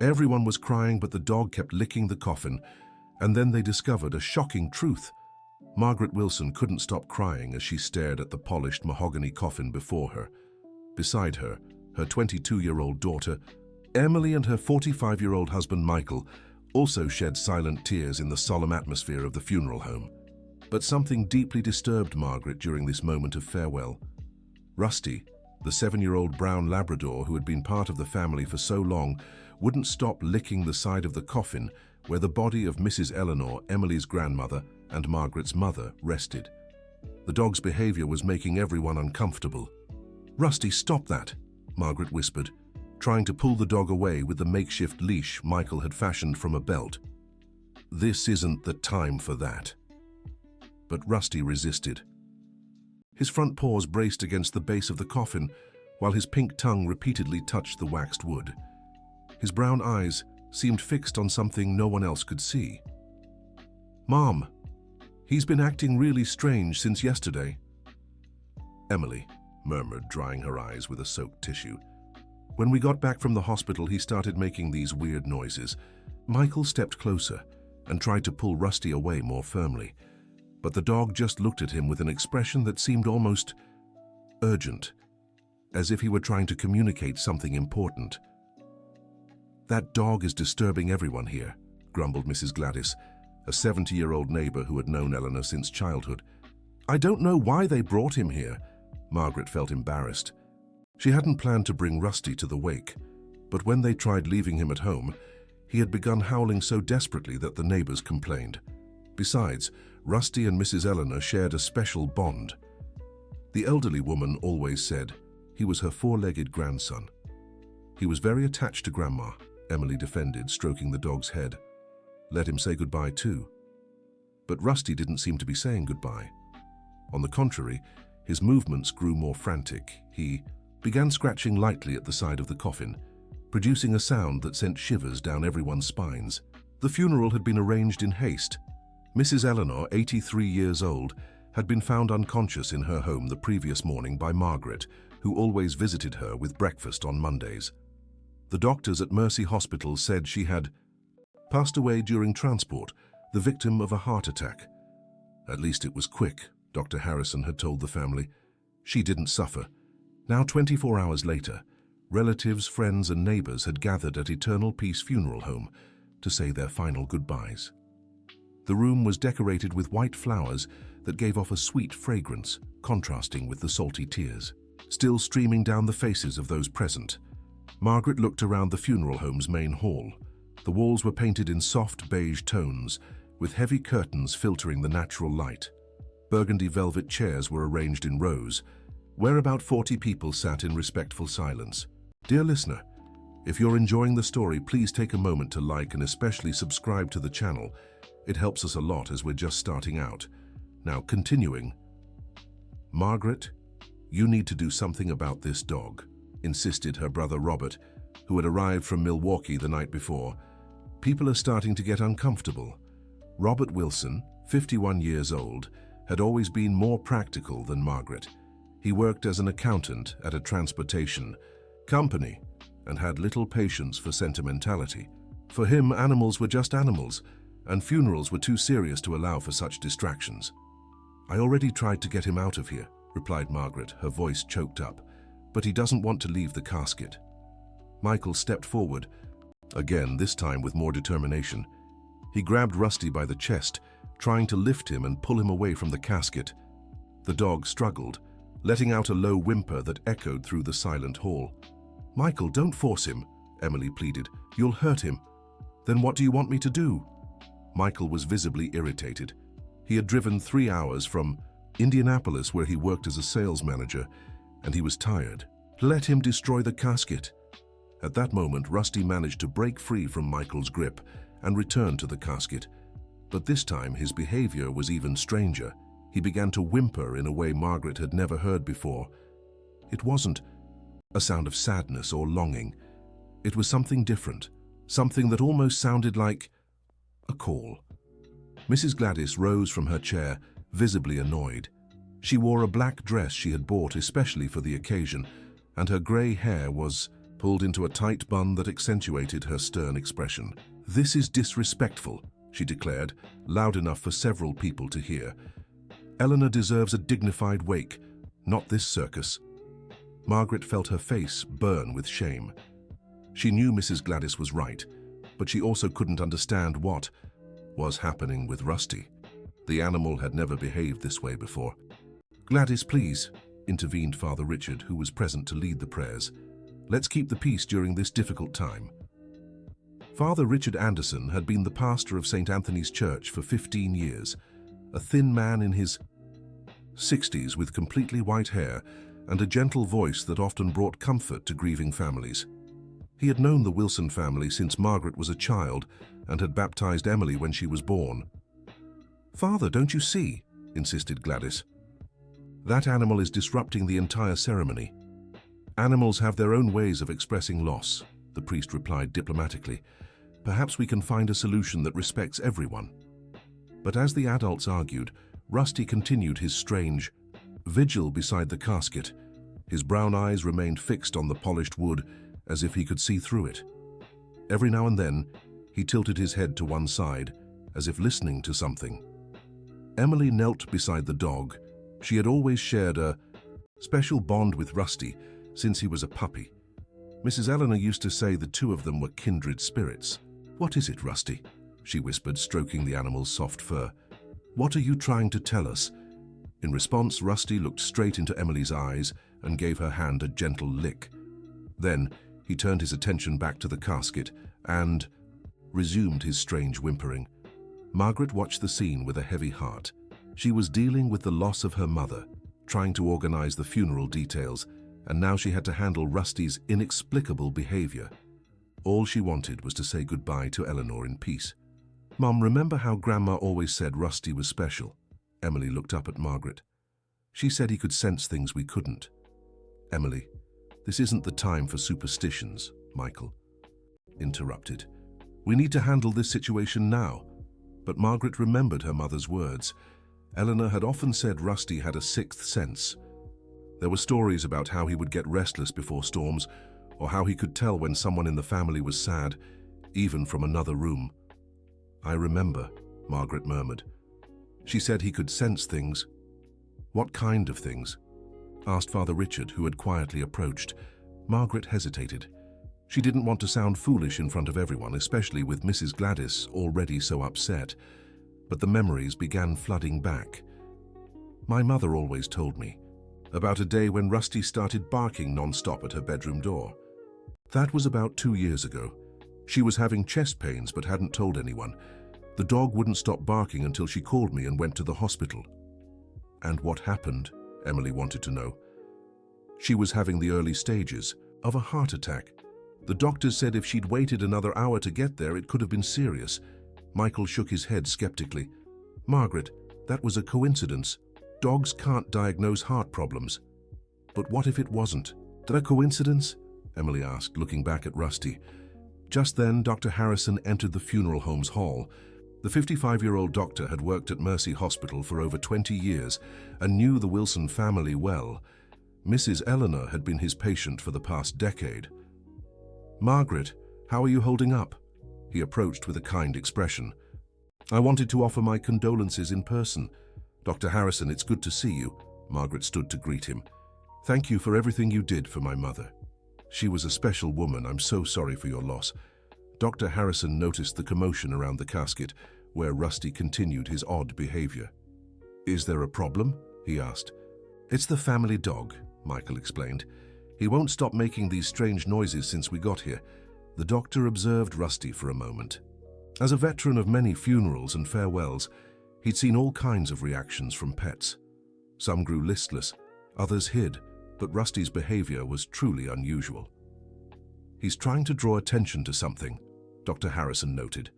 Everyone was crying, but the dog kept licking the coffin, and then they discovered a shocking truth. Margaret Wilson couldn't stop crying as she stared at the polished mahogany coffin before her. Beside her, her 22-year-old daughter, Emily, and her 45-year-old husband, Michael, also shed silent tears in the solemn atmosphere of the funeral home. But something deeply disturbed Margaret during this moment of farewell. Rusty, the 7-year-old brown Labrador who had been part of the family for so long, wouldn't stop licking the side of the coffin where the body of Mrs. Eleanor, Emily's grandmother, and Margaret's mother rested. The dog's behavior was making everyone uncomfortable. "Rusty, stop that," Margaret whispered, trying to pull the dog away with the makeshift leash Michael had fashioned from a belt. "This isn't the time for that." But Rusty resisted. His front paws braced against the base of the coffin, while his pink tongue repeatedly touched the waxed wood. His brown eyes seemed fixed on something no one else could see. "Mom, he's been acting really strange since yesterday," Emily murmured, drying her eyes with a soaked tissue. "When we got back from the hospital, he started making these weird noises." Michael stepped closer and tried to pull Rusty away more firmly, but the dog just looked at him with an expression that seemed almost urgent, as if he were trying to communicate something important. "That dog is disturbing everyone here," grumbled Mrs. Gladys, a 70-year-old neighbor who had known Eleanor since childhood. "I don't know why they brought him here." Margaret felt embarrassed. She hadn't planned to bring Rusty to the wake, but when they tried leaving him at home, he had begun howling so desperately that the neighbors complained. Besides, Rusty and Mrs. Eleanor shared a special bond. The elderly woman always said he was her four-legged grandson. "He was very attached to Grandma," Emily defended, stroking the dog's head. "Let him say goodbye too." But Rusty didn't seem to be saying goodbye. On the contrary, his movements grew more frantic. He began scratching lightly at the side of the coffin, producing a sound that sent shivers down everyone's spines. The funeral had been arranged in haste. Mrs. Eleanor, 83 years old, had been found unconscious in her home the previous morning by Margaret, who always visited her with breakfast on Mondays. The doctors at Mercy Hospital said she had passed away during transport, the victim of a heart attack. At least it was quick, Dr. Harrison had told the family. She didn't suffer. Now, 24 hours later, relatives, friends, and neighbors had gathered at Eternal Peace Funeral Home to say their final goodbyes. The room was decorated with white flowers that gave off a sweet fragrance, contrasting with the salty tears still streaming down the faces of those present. Margaret looked around the funeral home's main hall. The walls were painted in soft beige tones, with heavy curtains filtering the natural light. Burgundy velvet chairs were arranged in rows, where about 40 people sat in respectful silence. Dear listener, if you're enjoying the story, please take a moment to like and especially subscribe to the channel. It helps us a lot as we're just starting out. Now, continuing. "Margaret, you need to do something about this dog," insisted her brother Robert, who had arrived from Milwaukee the night before. "People are starting to get uncomfortable." Robert Wilson, 51 years old, had always been more practical than Margaret. He worked as an accountant at a transportation company and had little patience for sentimentality. For him, animals were just animals, and funerals were too serious to allow for such distractions. "I already tried to get him out of here," replied Margaret, her voice choked up, "but he doesn't want to leave the casket." Michael stepped forward, again, this time with more determination. He grabbed Rusty by the chest, trying to lift him and pull him away from the casket. The dog struggled, letting out a low whimper that echoed through the silent hall. "Michael, don't force him," Emily pleaded. "You'll hurt him." "Then what do you want me to do?" Michael was visibly irritated. He had driven 3 hours from Indianapolis, where he worked as a sales manager, and he was tired. "Let him destroy the casket." At that moment, Rusty managed to break free from Michael's grip and return to the casket. But this time, his behavior was even stranger. He began to whimper in a way Margaret had never heard before. It wasn't a sound of sadness or longing. It was something different, something that almost sounded like a call. Mrs. Gladys rose from her chair, visibly annoyed. She wore a black dress she had bought especially for the occasion, and her grey hair was pulled into a tight bun that accentuated her stern expression. "This is disrespectful," she declared, loud enough for several people to hear. "Eleanor deserves a dignified wake, not this circus." Margaret felt her face burn with shame. She knew Mrs. Gladys was right, but she also couldn't understand what was happening with Rusty. The animal had never behaved this way before. "Gladys, please," intervened Father Richard, who was present to lead the prayers. "Let's keep the peace during this difficult time." Father Richard Anderson had been the pastor of St. Anthony's Church for 15 years, a thin man in his 60s with completely white hair and a gentle voice that often brought comfort to grieving families. He had known the Wilson family since Margaret was a child and had baptized Emily when she was born. "Father, don't you see?" insisted Gladys. "That animal is disrupting the entire ceremony." "Animals have their own ways of expressing loss," the priest replied diplomatically. "Perhaps we can find a solution that respects everyone." But as the adults argued, Rusty continued his strange vigil beside the casket. His brown eyes remained fixed on the polished wood, as if he could see through it. Every now and then, he tilted his head to one side, as if listening to something. Emily knelt beside the dog. She had always shared a special bond with Rusty since he was a puppy. Mrs. Eleanor used to say the two of them were kindred spirits. "What is it, Rusty?" she whispered, stroking the animal's soft fur. "What are you trying to tell us?" In response, Rusty looked straight into Emily's eyes and gave her hand a gentle lick. Then, he turned his attention back to the casket and resumed his strange whimpering. Margaret watched the scene with a heavy heart. She was dealing with the loss of her mother, trying to organize the funeral details, and now she had to handle Rusty's inexplicable behavior. All she wanted was to say goodbye to Eleanor in peace. "Mom, remember how Grandma always said Rusty was special?" Emily looked up at Margaret. "She said he could sense things we couldn't." "Emily, this isn't the time for superstitions," Michael interrupted. "We need to handle this situation now." But Margaret remembered her mother's words. Eleanor had often said Rusty had a sixth sense. There were stories about how he would get restless before storms, or how he could tell when someone in the family was sad, even from another room. "I remember," Margaret murmured. "She said he could sense things." "What kind of things?" asked Father Richard, who had quietly approached. Margaret hesitated. She didn't want to sound foolish in front of everyone, especially with Mrs. Gladys already so upset. But the memories began flooding back. "My mother always told me about a day when Rusty started barking non-stop at her bedroom door. That was about 2 years ago. She was having chest pains but hadn't told anyone. The dog wouldn't stop barking until she called me and went to the hospital." "And what happened?" Emily wanted to know. "She was having the early stages of a heart attack. The doctors said if she'd waited another hour to get there, it could have been serious." Michael shook his head skeptically. "Margaret, that was a coincidence. Dogs can't diagnose heart problems." "But what if it wasn't? Did a coincidence?" Emily asked, looking back at Rusty. Just then, Dr. Harrison entered the funeral home's hall. The 55-year-old doctor had worked at Mercy Hospital for over 20 years and knew the Wilson family well. Mrs. Eleanor had been his patient for the past decade. "Margaret, how are you holding up?" He approached with a kind expression. "I wanted to offer my condolences in person. Dr. Harrison, it's good to see you." Margaret stood to greet him. "Thank you for everything you did for my mother. She was a special woman. I'm so sorry for your loss." Dr. Harrison noticed the commotion around the casket, where Rusty continued his odd behavior. "Is there a problem?" he asked. "It's the family dog," Michael explained. "He won't stop making these strange noises since we got here." The doctor observed Rusty for a moment. As a veteran of many funerals and farewells, he'd seen all kinds of reactions from pets. Some grew listless, others hid, but Rusty's behavior was truly unusual. "He's trying to draw attention to something," Dr. Harrison noted.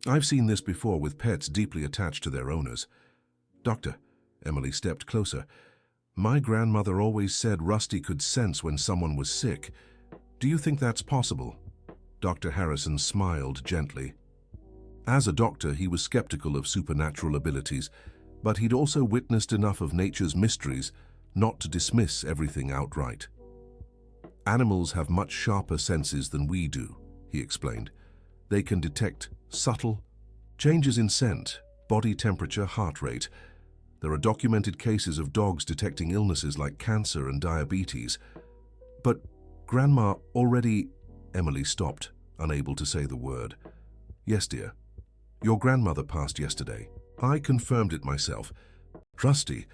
"I've seen this before with pets deeply attached to their owners." "Doctor," Emily stepped closer, "my grandmother always said Rusty could sense when someone was sick. Do you think that's possible?" Dr. Harrison smiled gently. As a doctor, he was skeptical of supernatural abilities, but he'd also witnessed enough of nature's mysteries not to dismiss everything outright. Animals have much sharper senses than we do, he explained. They can detect subtle changes in scent, body temperature, heart rate. There are documented cases of dogs detecting illnesses like cancer and diabetes. But Grandma already... Emily stopped, unable to say the word. Yes, dear. Your grandmother passed yesterday. I confirmed it myself. Rusty,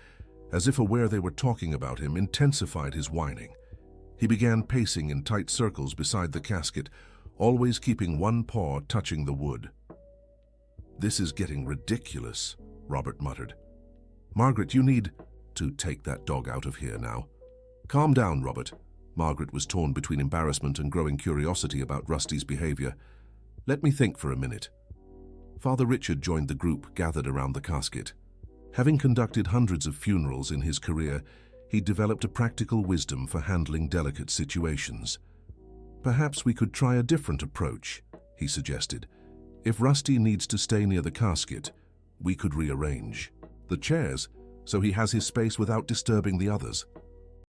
as if aware they were talking about him, intensified his whining. He began pacing in tight circles beside the casket, always keeping one paw touching the wood. This is getting ridiculous, Robert muttered. Margaret, you need to take that dog out of here now. Calm down, Robert. Margaret was torn between embarrassment and growing curiosity about Rusty's behavior. Let me think for a minute. Father Richard joined the group gathered around the casket. Having conducted hundreds of funerals in his career, he developed a practical wisdom for handling delicate situations. Perhaps we could try a different approach, he suggested. If Rusty needs to stay near the casket, we could rearrange the chairs so he has his space without disturbing the others.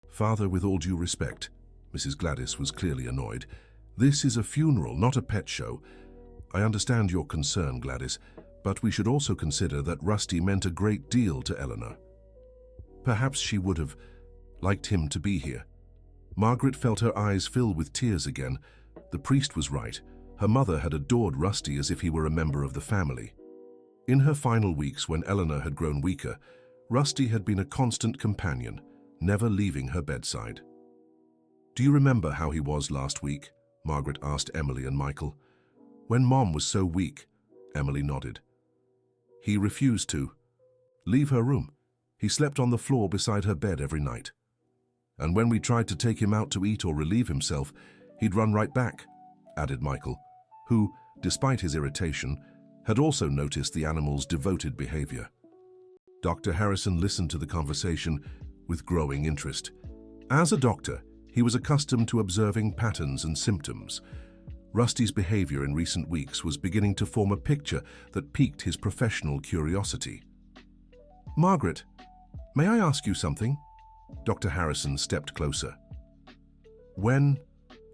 Father, with all due respect, Mrs. Gladys was clearly annoyed. This is a funeral, not a pet show. I understand your concern, Gladys, but we should also consider that Rusty meant a great deal to Eleanor. Perhaps she would have liked him to be here. Margaret felt her eyes fill with tears again. The priest was right. Her mother had adored Rusty as if he were a member of the family. In her final weeks, when Eleanor had grown weaker, Rusty had been a constant companion, never leaving her bedside. Do you remember how he was last week? Margaret asked Emily and Michael. When Mom was so weak, Emily nodded. He refused to leave her room. He slept on the floor beside her bed every night. And when we tried to take him out to eat or relieve himself, he'd run right back, added Michael, who, despite his irritation, had also noticed the animal's devoted behavior. Dr. Harrison listened to the conversation with growing interest. As a doctor, he was accustomed to observing patterns and symptoms. Rusty's behavior in recent weeks was beginning to form a picture that piqued his professional curiosity. Margaret, may I ask you something? Dr. Harrison stepped closer. When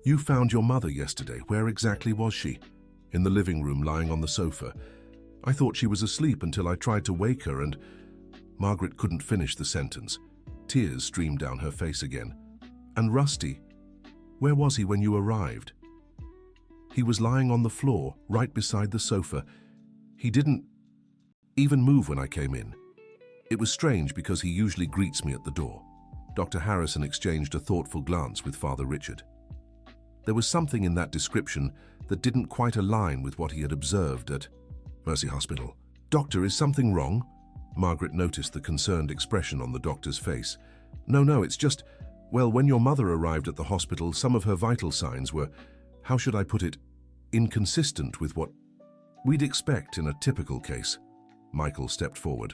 you found your mother yesterday, where exactly was she? In the living room, lying on the sofa. I thought she was asleep until I tried to wake her and... Margaret couldn't finish the sentence. Tears streamed down her face again. And Rusty, where was he when you arrived? He was lying on the floor, right beside the sofa. He didn't even move when I came in. It was strange because he usually greets me at the door. Dr. Harrison exchanged a thoughtful glance with Father Richard. There was something in that description that didn't quite align with what he had observed at Mercy Hospital. Doctor, is something wrong? Margaret noticed the concerned expression on the doctor's face. No, it's just, well, when your mother arrived at the hospital, some of her vital signs were, how should I put it, inconsistent with what we'd expect in a typical case. Michael stepped forward.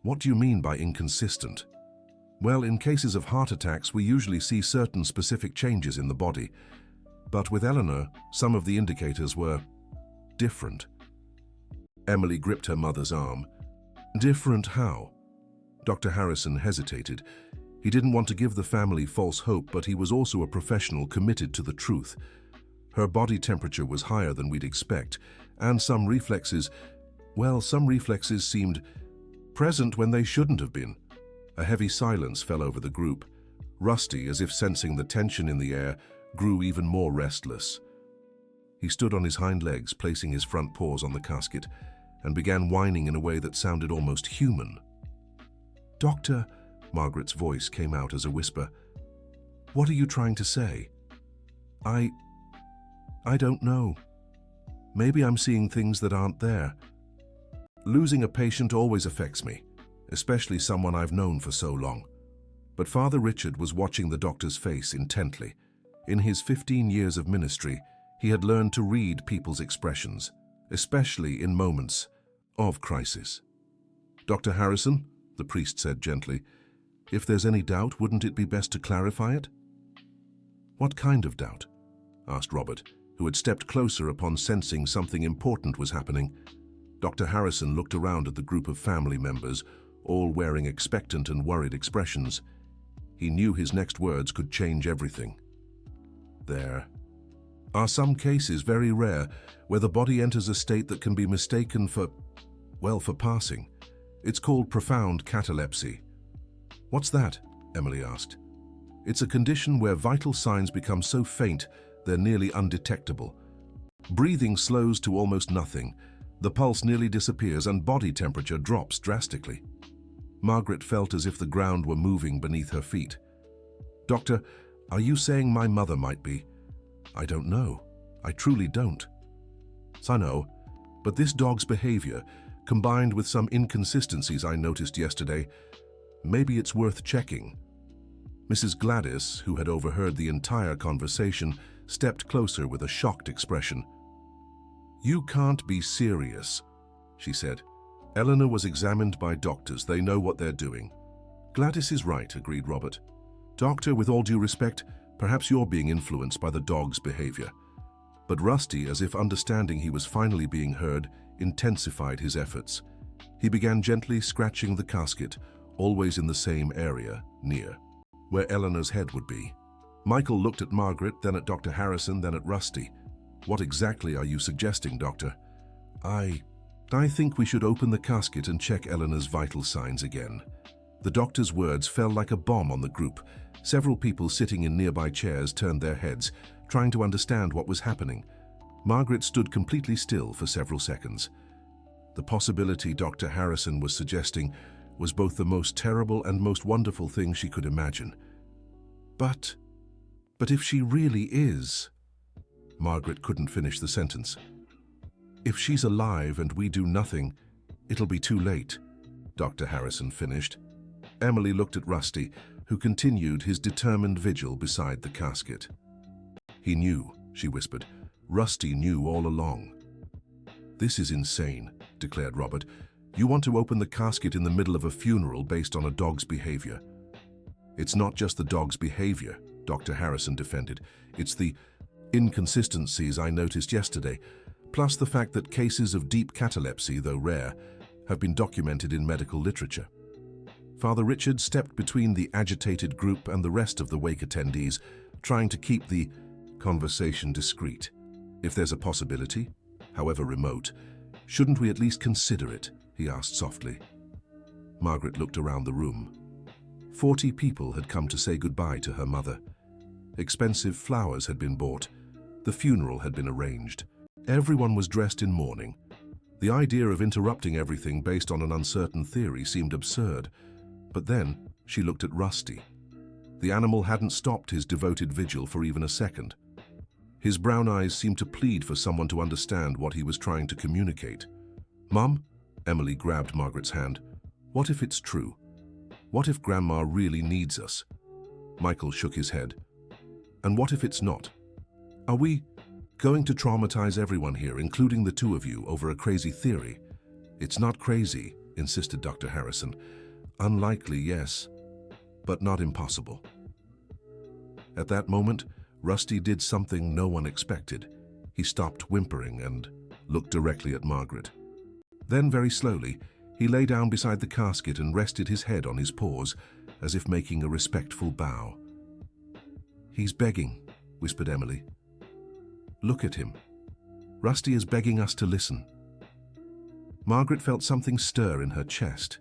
What do you mean by inconsistent? Well, in cases of heart attacks, we usually see certain specific changes in the body. But with Eleanor, some of the indicators were different. Emily gripped her mother's arm. Different how? Dr. Harrison hesitated. He didn't want to give the family false hope, but he was also a professional committed to the truth. Her body temperature was higher than we'd expect, and some reflexes seemed present when they shouldn't have been. A heavy silence fell over the group. Rusty, as if sensing the tension in the air, grew even more restless. He stood on his hind legs, placing his front paws on the casket, and began whining in a way that sounded almost human. Doctor, Margaret's voice came out as a whisper. What are you trying to say? I don't know. Maybe I'm seeing things that aren't there. Losing a patient always affects me, especially someone I've known for so long. But Father Richard was watching the doctor's face intently. In his 15 years of ministry, he had learned to read people's expressions, especially in moments of crisis. Dr. Harrison, the priest said gently, if there's any doubt, wouldn't it be best to clarify it? What kind of doubt? Asked Robert, who had stepped closer upon sensing something important was happening. Dr. Harrison looked around at the group of family members, all wearing expectant and worried expressions. He knew his next words could change everything. There are some cases, very rare, where the body enters a state that can be mistaken for, well, for passing. It's called profound catalepsy. What's that? Emily asked. It's a condition where vital signs become so faint they're nearly undetectable. Breathing slows to almost nothing, the pulse nearly disappears, and body temperature drops drastically. Margaret felt as if the ground were moving beneath her feet. Doctor, are you saying my mother might be? I don't know. I truly don't. I know, but this dog's behavior, combined with some inconsistencies I noticed yesterday, maybe it's worth checking. Mrs. Gladys, who had overheard the entire conversation, stepped closer with a shocked expression. You can't be serious, she said. Eleanor was examined by doctors. They know what they're doing. Gladys is right, agreed Robert. Doctor, with all due respect, perhaps you're being influenced by the dog's behavior. But Rusty, as if understanding he was finally being heard, intensified his efforts. He began gently scratching the casket, always in the same area, near where Eleanor's head would be. Michael looked at Margaret, then at Dr. Harrison, then at Rusty. What exactly are you suggesting, Doctor? I think we should open the casket and check Eleanor's vital signs again. The doctor's words fell like a bomb on the group. Several people sitting in nearby chairs turned their heads, trying to understand what was happening. Margaret stood completely still for several seconds. The possibility Dr. Harrison was suggesting was both the most terrible and most wonderful thing she could imagine. But if she really is... Margaret couldn't finish the sentence. If she's alive and we do nothing, it'll be too late, Dr. Harrison finished. Emily looked at Rusty, who continued his determined vigil beside the casket. He knew, she whispered. Rusty knew all along. This is insane, declared Robert. You want to open the casket in the middle of a funeral based on a dog's behavior. It's not just the dog's behavior, Dr. Harrison defended. It's the inconsistencies I noticed yesterday, plus the fact that cases of deep catalepsy, though rare, have been documented in medical literature. Father Richard stepped between the agitated group and the rest of the wake attendees, trying to keep the conversation discreet. If there's a possibility, however remote, shouldn't we at least consider it? He asked softly. Margaret looked around the room. 40 people had come to say goodbye to her mother. Expensive flowers had been bought. The funeral had been arranged. Everyone was dressed in mourning. The idea of interrupting everything based on an uncertain theory seemed absurd. But then she looked at Rusty. The animal hadn't stopped his devoted vigil for even a second. His brown eyes seemed to plead for someone to understand what he was trying to communicate. Mum? Emily grabbed Margaret's hand. What if it's true? What if Grandma really needs us? Michael shook his head. And what if it's not? Are we going to traumatize everyone here, including the two of you, over a crazy theory? It's not crazy, insisted Dr. Harrison. Unlikely, yes, but not impossible. At that moment, Rusty did something no one expected. He stopped whimpering and looked directly at Margaret. Then, very slowly, he lay down beside the casket and rested his head on his paws, as if making a respectful bow. He's begging, whispered Emily. Look at him. Rusty is begging us to listen. Margaret felt something stir in her chest.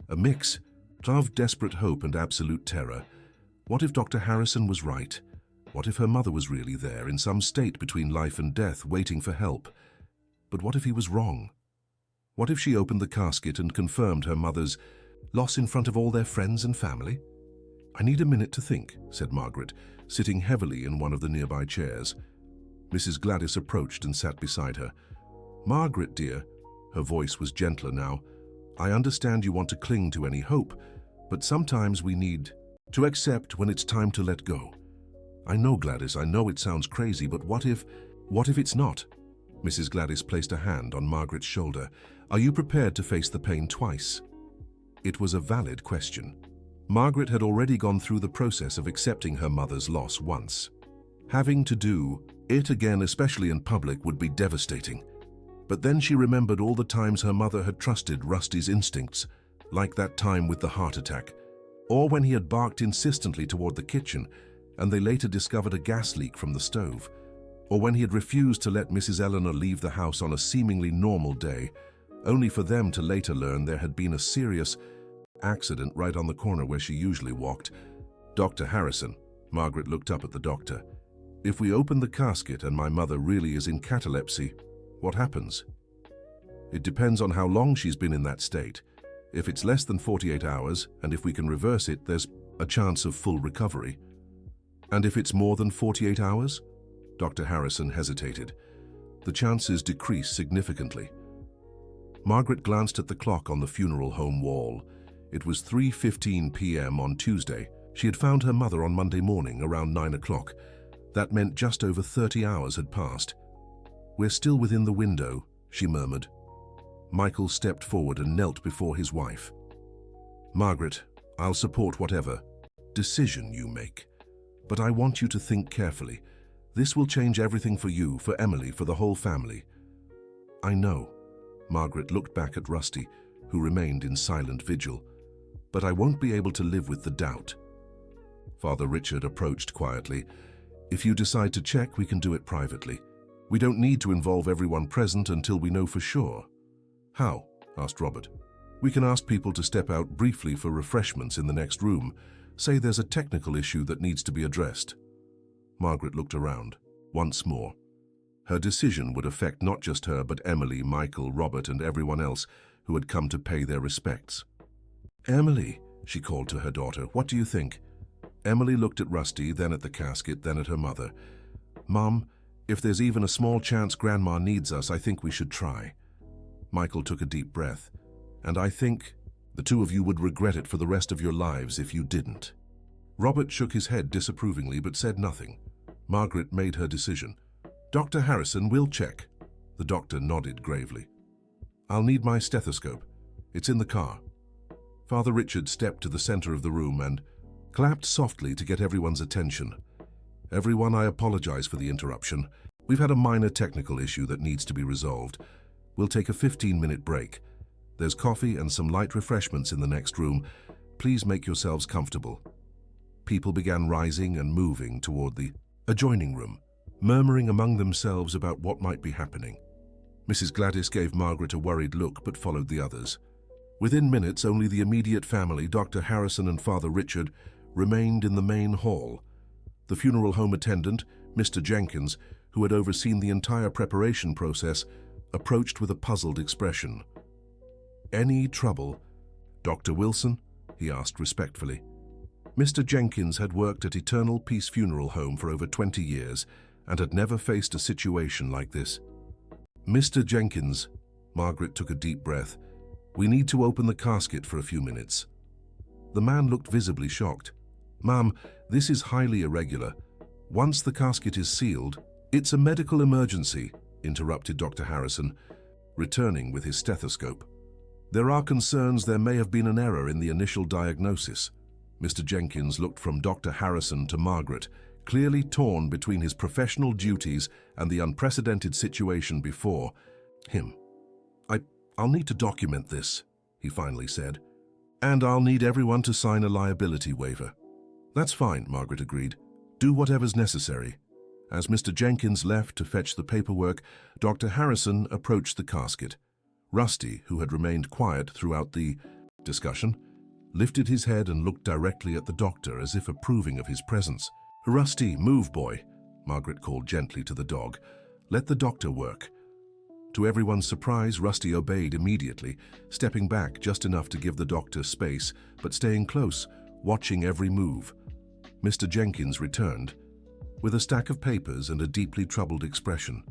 A mix of desperate hope and absolute terror. What if Dr. Harrison was right? What if her mother was really there, in some state between life and death, waiting for help? But what if he was wrong? What if she opened the casket and confirmed her mother's loss in front of all their friends and family? I need a minute to think, said Margaret, sitting heavily in one of the nearby chairs. Mrs. Gladys approached and sat beside her. Margaret, dear, her voice was gentler now, I understand you want to cling to any hope, but sometimes we need to accept when it's time to let go. I know, Gladys, I know it sounds crazy, but what if it's not? Mrs. Gladys placed a hand on Margaret's shoulder. Are you prepared to face the pain twice? It was a valid question. Margaret had already gone through the process of accepting her mother's loss once. Having to do it again, especially in public, would be devastating. But then she remembered all the times her mother had trusted Rusty's instincts, like that time with the heart attack, or when he had barked insistently toward the kitchen, and they later discovered a gas leak from the stove, or when he had refused to let Mrs. Eleanor leave the house on a seemingly normal day, only for them to later learn there had been a serious accident right on the corner where she usually walked. Dr. Harrison, Margaret looked up at the doctor. If we open the casket and my mother really is in catalepsy, what happens? It depends on how long she's been in that state. If it's less than 48 hours, and if we can reverse it, there's a chance of full recovery. And if it's more than 48 hours? Dr. Harrison hesitated. The chances decrease significantly. Margaret glanced at the clock on the funeral home wall. It was 3:15 p.m. on Tuesday. She had found her mother on Monday morning around 9 o'clock. That meant just over 30 hours had passed. "We're still within the window," she murmured. Michael stepped forward and knelt before his wife. "Margaret, I'll support whatever decision you make. But I want you to think carefully. This will change everything for you, for Emily, for the whole family." "I know." Margaret looked back at Rusty, who remained in silent vigil. "But I won't be able to live with the doubt." Father Richard approached quietly. "If you decide to check, we can do it privately. We don't need to involve everyone present until we know for sure." "How?" asked Robert. "We can ask people to step out briefly for refreshments in the next room. Say there's a technical issue that needs to be addressed." Margaret looked around, once more. Her decision would affect not just her, but Emily, Michael, Robert, and everyone else who had come to pay their respects. "Emily," she called to her daughter, "what do you think?" Emily looked at Rusty, then at the casket, then at her mother. "Mom, if there's even a small chance Grandma needs us, I think we should try." Michael took a deep breath. "And I think the two of you would regret it for the rest of your lives if you didn't." Robert shook his head disapprovingly but said nothing. Margaret made her decision. "Dr. Harrison, we'll check." The doctor nodded gravely. "I'll need my stethoscope. It's in the car." Father Richard stepped to the center of the room and clapped softly to get everyone's attention. "Everyone, I apologize for the interruption. We've had a minor technical issue that needs to be resolved. We'll take a 15-minute break. There's coffee and some light refreshments in the next room. Please make yourselves comfortable." People began rising and moving toward the adjoining room, murmuring among themselves about what might be happening. Mrs. Gladys gave Margaret a worried look but followed the others. Within minutes, only the immediate family, Dr. Harrison and Father Richard, remained in the main hall. The funeral home attendant, Mr. Jenkins, who had overseen the entire preparation process, approached with a puzzled expression. "Any trouble, Dr. Wilson?" he asked respectfully. Mr. Jenkins had worked at Eternal Peace Funeral Home for over 20 years and had never faced a situation like this. "Mr. Jenkins," Margaret took a deep breath, "we need to open the casket for a few minutes." The man looked visibly shocked. "Ma'am, this is highly irregular. Once the casket is sealed—" "It's a medical emergency," interrupted Dr. Harrison, returning with his stethoscope. "There are concerns there may have been an error in the initial diagnosis." Mr. Jenkins looked from Dr. Harrison to Margaret, clearly torn between his professional duties and the unprecedented situation before him. I'll need to document this," he finally said. "And I'll need everyone to sign a liability waiver." "That's fine," Margaret agreed. "Do whatever's necessary." As Mr. Jenkins left to fetch the paperwork, Dr. Harrison approached the casket. Rusty, who had remained quiet throughout the discussion, lifted his head and looked directly at the doctor as if approving of his presence. "Rusty, move, boy," Margaret called gently to the dog. "Let the doctor work." To everyone's surprise, Rusty obeyed immediately, stepping back just enough to give the doctor space, but staying close, watching every move. Mr. Jenkins returned, with a stack of papers and a deeply troubled expression.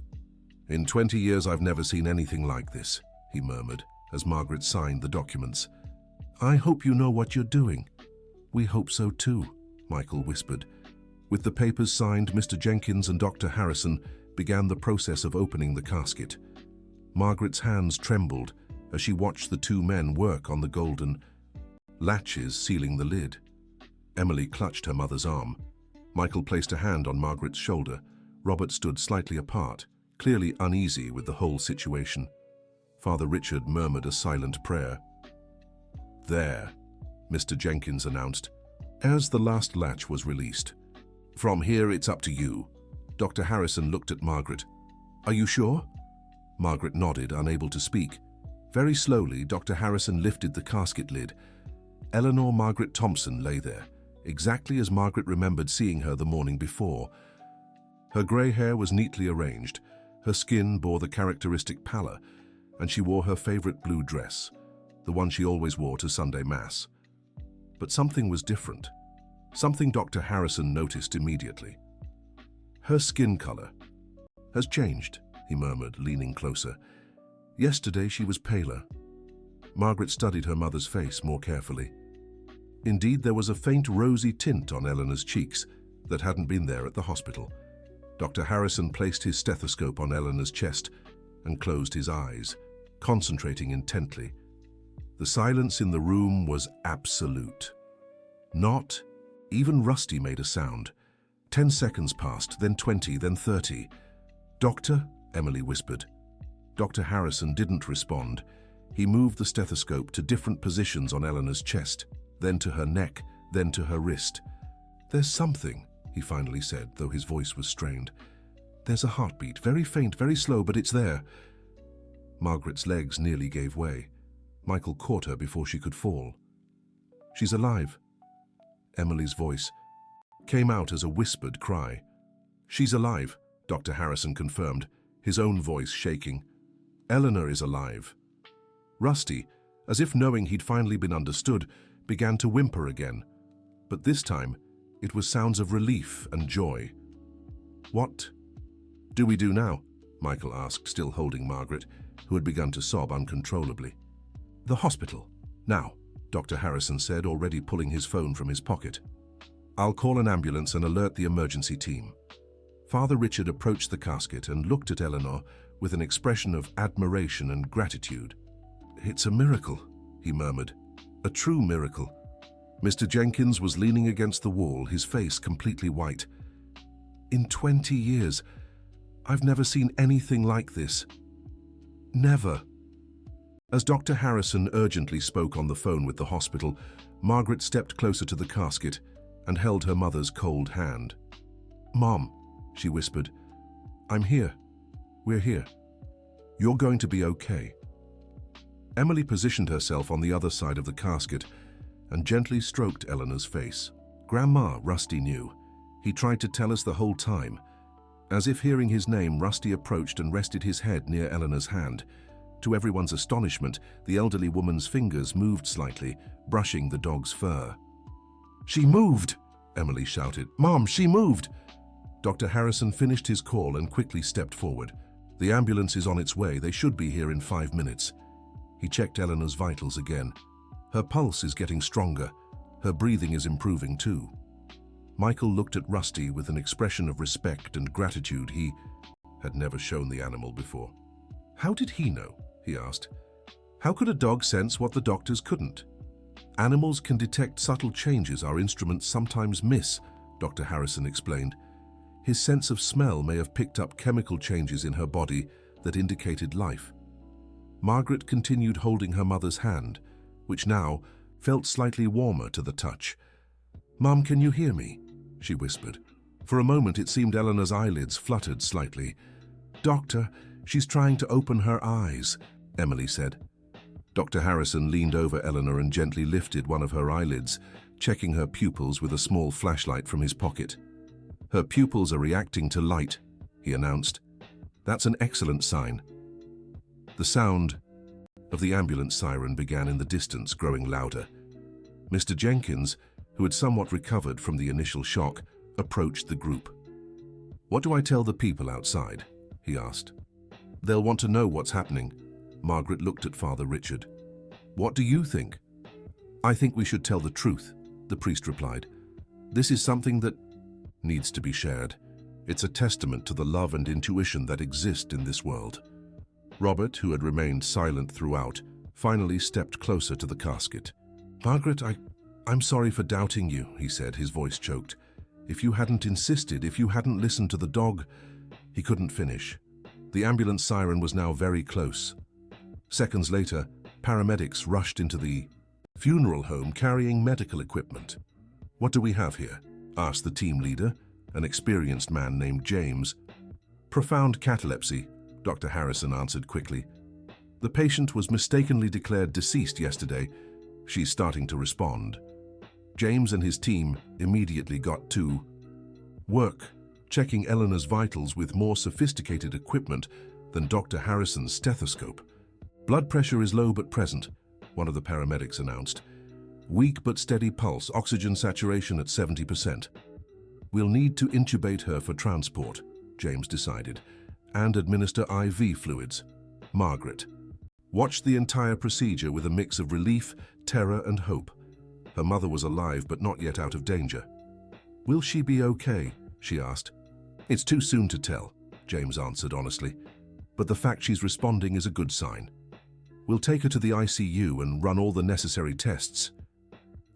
"In 20 years I've never seen anything like this," he murmured, as Margaret signed the documents. "I hope you know what you're doing." "We hope so too," Michael whispered. With the papers signed, Mr. Jenkins and Dr. Harrison began the process of opening the casket. Margaret's hands trembled as she watched the two men work on the golden latches sealing the lid. Emily clutched her mother's arm. Michael placed a hand on Margaret's shoulder. Robert stood slightly apart, clearly uneasy with the whole situation. Father Richard murmured a silent prayer. "There," Mr. Jenkins announced, as the last latch was released. From here, it's up to you. Dr. Harrison looked at Margaret. Are you sure? Margaret nodded, unable to speak. Very slowly, Dr. Harrison lifted the casket lid. Eleanor Margaret Thompson lay there, exactly as Margaret remembered seeing her the morning before. Her grey hair was neatly arranged, her skin bore the characteristic pallor, and she wore her favourite blue dress, the one she always wore to Sunday Mass. But something was different, something Dr. Harrison noticed immediately. Her skin colour has changed, he murmured, leaning closer. Yesterday she was paler. Margaret studied her mother's face more carefully. Indeed, there was a faint rosy tint on Eleanor's cheeks that hadn't been there at the hospital. Dr. Harrison placed his stethoscope on Eleanor's chest and closed his eyes, concentrating intently. The silence in the room was absolute. Not even Rusty made a sound. 10 seconds passed, then 20, then 30. "Doctor?" Emily whispered. Dr. Harrison didn't respond. He moved the stethoscope to different positions on Eleanor's chest, then to her neck, then to her wrist. "There's something," he finally said, though his voice was strained. "There's a heartbeat, very faint, very slow, but it's there." Margaret's legs nearly gave way. Michael caught her before she could fall. "She's alive." Emily's voice came out as a whispered cry. "She's alive," Dr. Harrison confirmed, his own voice shaking. "Eleanor is alive." Rusty, as if knowing he'd finally been understood, began to whimper again. But this time, it was sounds of relief and joy. "What do we do now?" Michael asked, still holding Margaret, who had begun to sob uncontrollably. "The hospital. Now," Dr. Harrison said, already pulling his phone from his pocket. "I'll call an ambulance and alert the emergency team." Father Richard approached the casket and looked at Eleanor with an expression of admiration and gratitude. "It's a miracle," he murmured. "A true miracle." Mr. Jenkins was leaning against the wall, his face completely white. "In 20 years, I've never seen anything like this. Never." As Dr. Harrison urgently spoke on the phone with the hospital, Margaret stepped closer to the casket and held her mother's cold hand. "Mom," she whispered, "I'm here. We're here. You're going to be okay." Emily positioned herself on the other side of the casket and gently stroked Eleanor's face. "Grandma," Rusty knew. He tried to tell us the whole time. As if hearing his name, Rusty approached and rested his head near Eleanor's hand. To everyone's astonishment, the elderly woman's fingers moved slightly, brushing the dog's fur. "She moved!" Emily shouted. "Mom, she moved!" Dr. Harrison finished his call and quickly stepped forward. "The ambulance is on its way. They should be here in 5 minutes." He checked Eleanor's vitals again. Her pulse is getting stronger. Her breathing is improving too. Michael looked at Rusty with an expression of respect and gratitude he had never shown the animal before. "How did he know?" he asked. "How could a dog sense what the doctors couldn't?" "Animals can detect subtle changes our instruments sometimes miss," Dr. Harrison explained. His sense of smell may have picked up chemical changes in her body that indicated life. Margaret continued holding her mother's hand, which now felt slightly warmer to the touch. "Mum, can you hear me?" she whispered. For a moment it seemed Eleanor's eyelids fluttered slightly. "Doctor, she's trying to open her eyes," Emily said. Dr. Harrison leaned over Eleanor and gently lifted one of her eyelids, checking her pupils with a small flashlight from his pocket. "Her pupils are reacting to light," he announced. "That's an excellent sign." The sound of the ambulance siren began in the distance, growing louder. Mr. Jenkins, who had somewhat recovered from the initial shock, approached the group. "What do I tell the people outside?" he asked. "They'll want to know what's happening." Margaret looked at Father Richard. "What do you think?" "I think we should tell the truth," the priest replied. "This is something that needs to be shared. It's a testament to the love and intuition that exist in this world." Robert, who had remained silent throughout, finally stepped closer to the casket. "Margaret, I'm sorry for doubting you," he said, his voice choked. "If you hadn't insisted, if you hadn't listened to the dog..." He couldn't finish. The ambulance siren was now very close. Seconds later, paramedics rushed into the funeral home carrying medical equipment. "What do we have here?" asked the team leader, an experienced man named James. Profound catalepsy, Dr. Harrison answered quickly. The patient was mistakenly declared deceased yesterday. She's starting to respond. James and his team immediately got to work, checking Eleanor's vitals with more sophisticated equipment than Dr. Harrison's stethoscope. Blood pressure is low but present, one of the paramedics announced. Weak but steady pulse, oxygen saturation at 70%. We'll need to intubate her for transport, James decided, and administer IV fluids. Margaret watched the entire procedure with a mix of relief, terror, and hope. Her mother was alive but not yet out of danger. Will she be okay? She asked. It's too soon to tell, James answered honestly, but the fact she's responding is a good sign. We'll take her to the ICU and run all the necessary tests.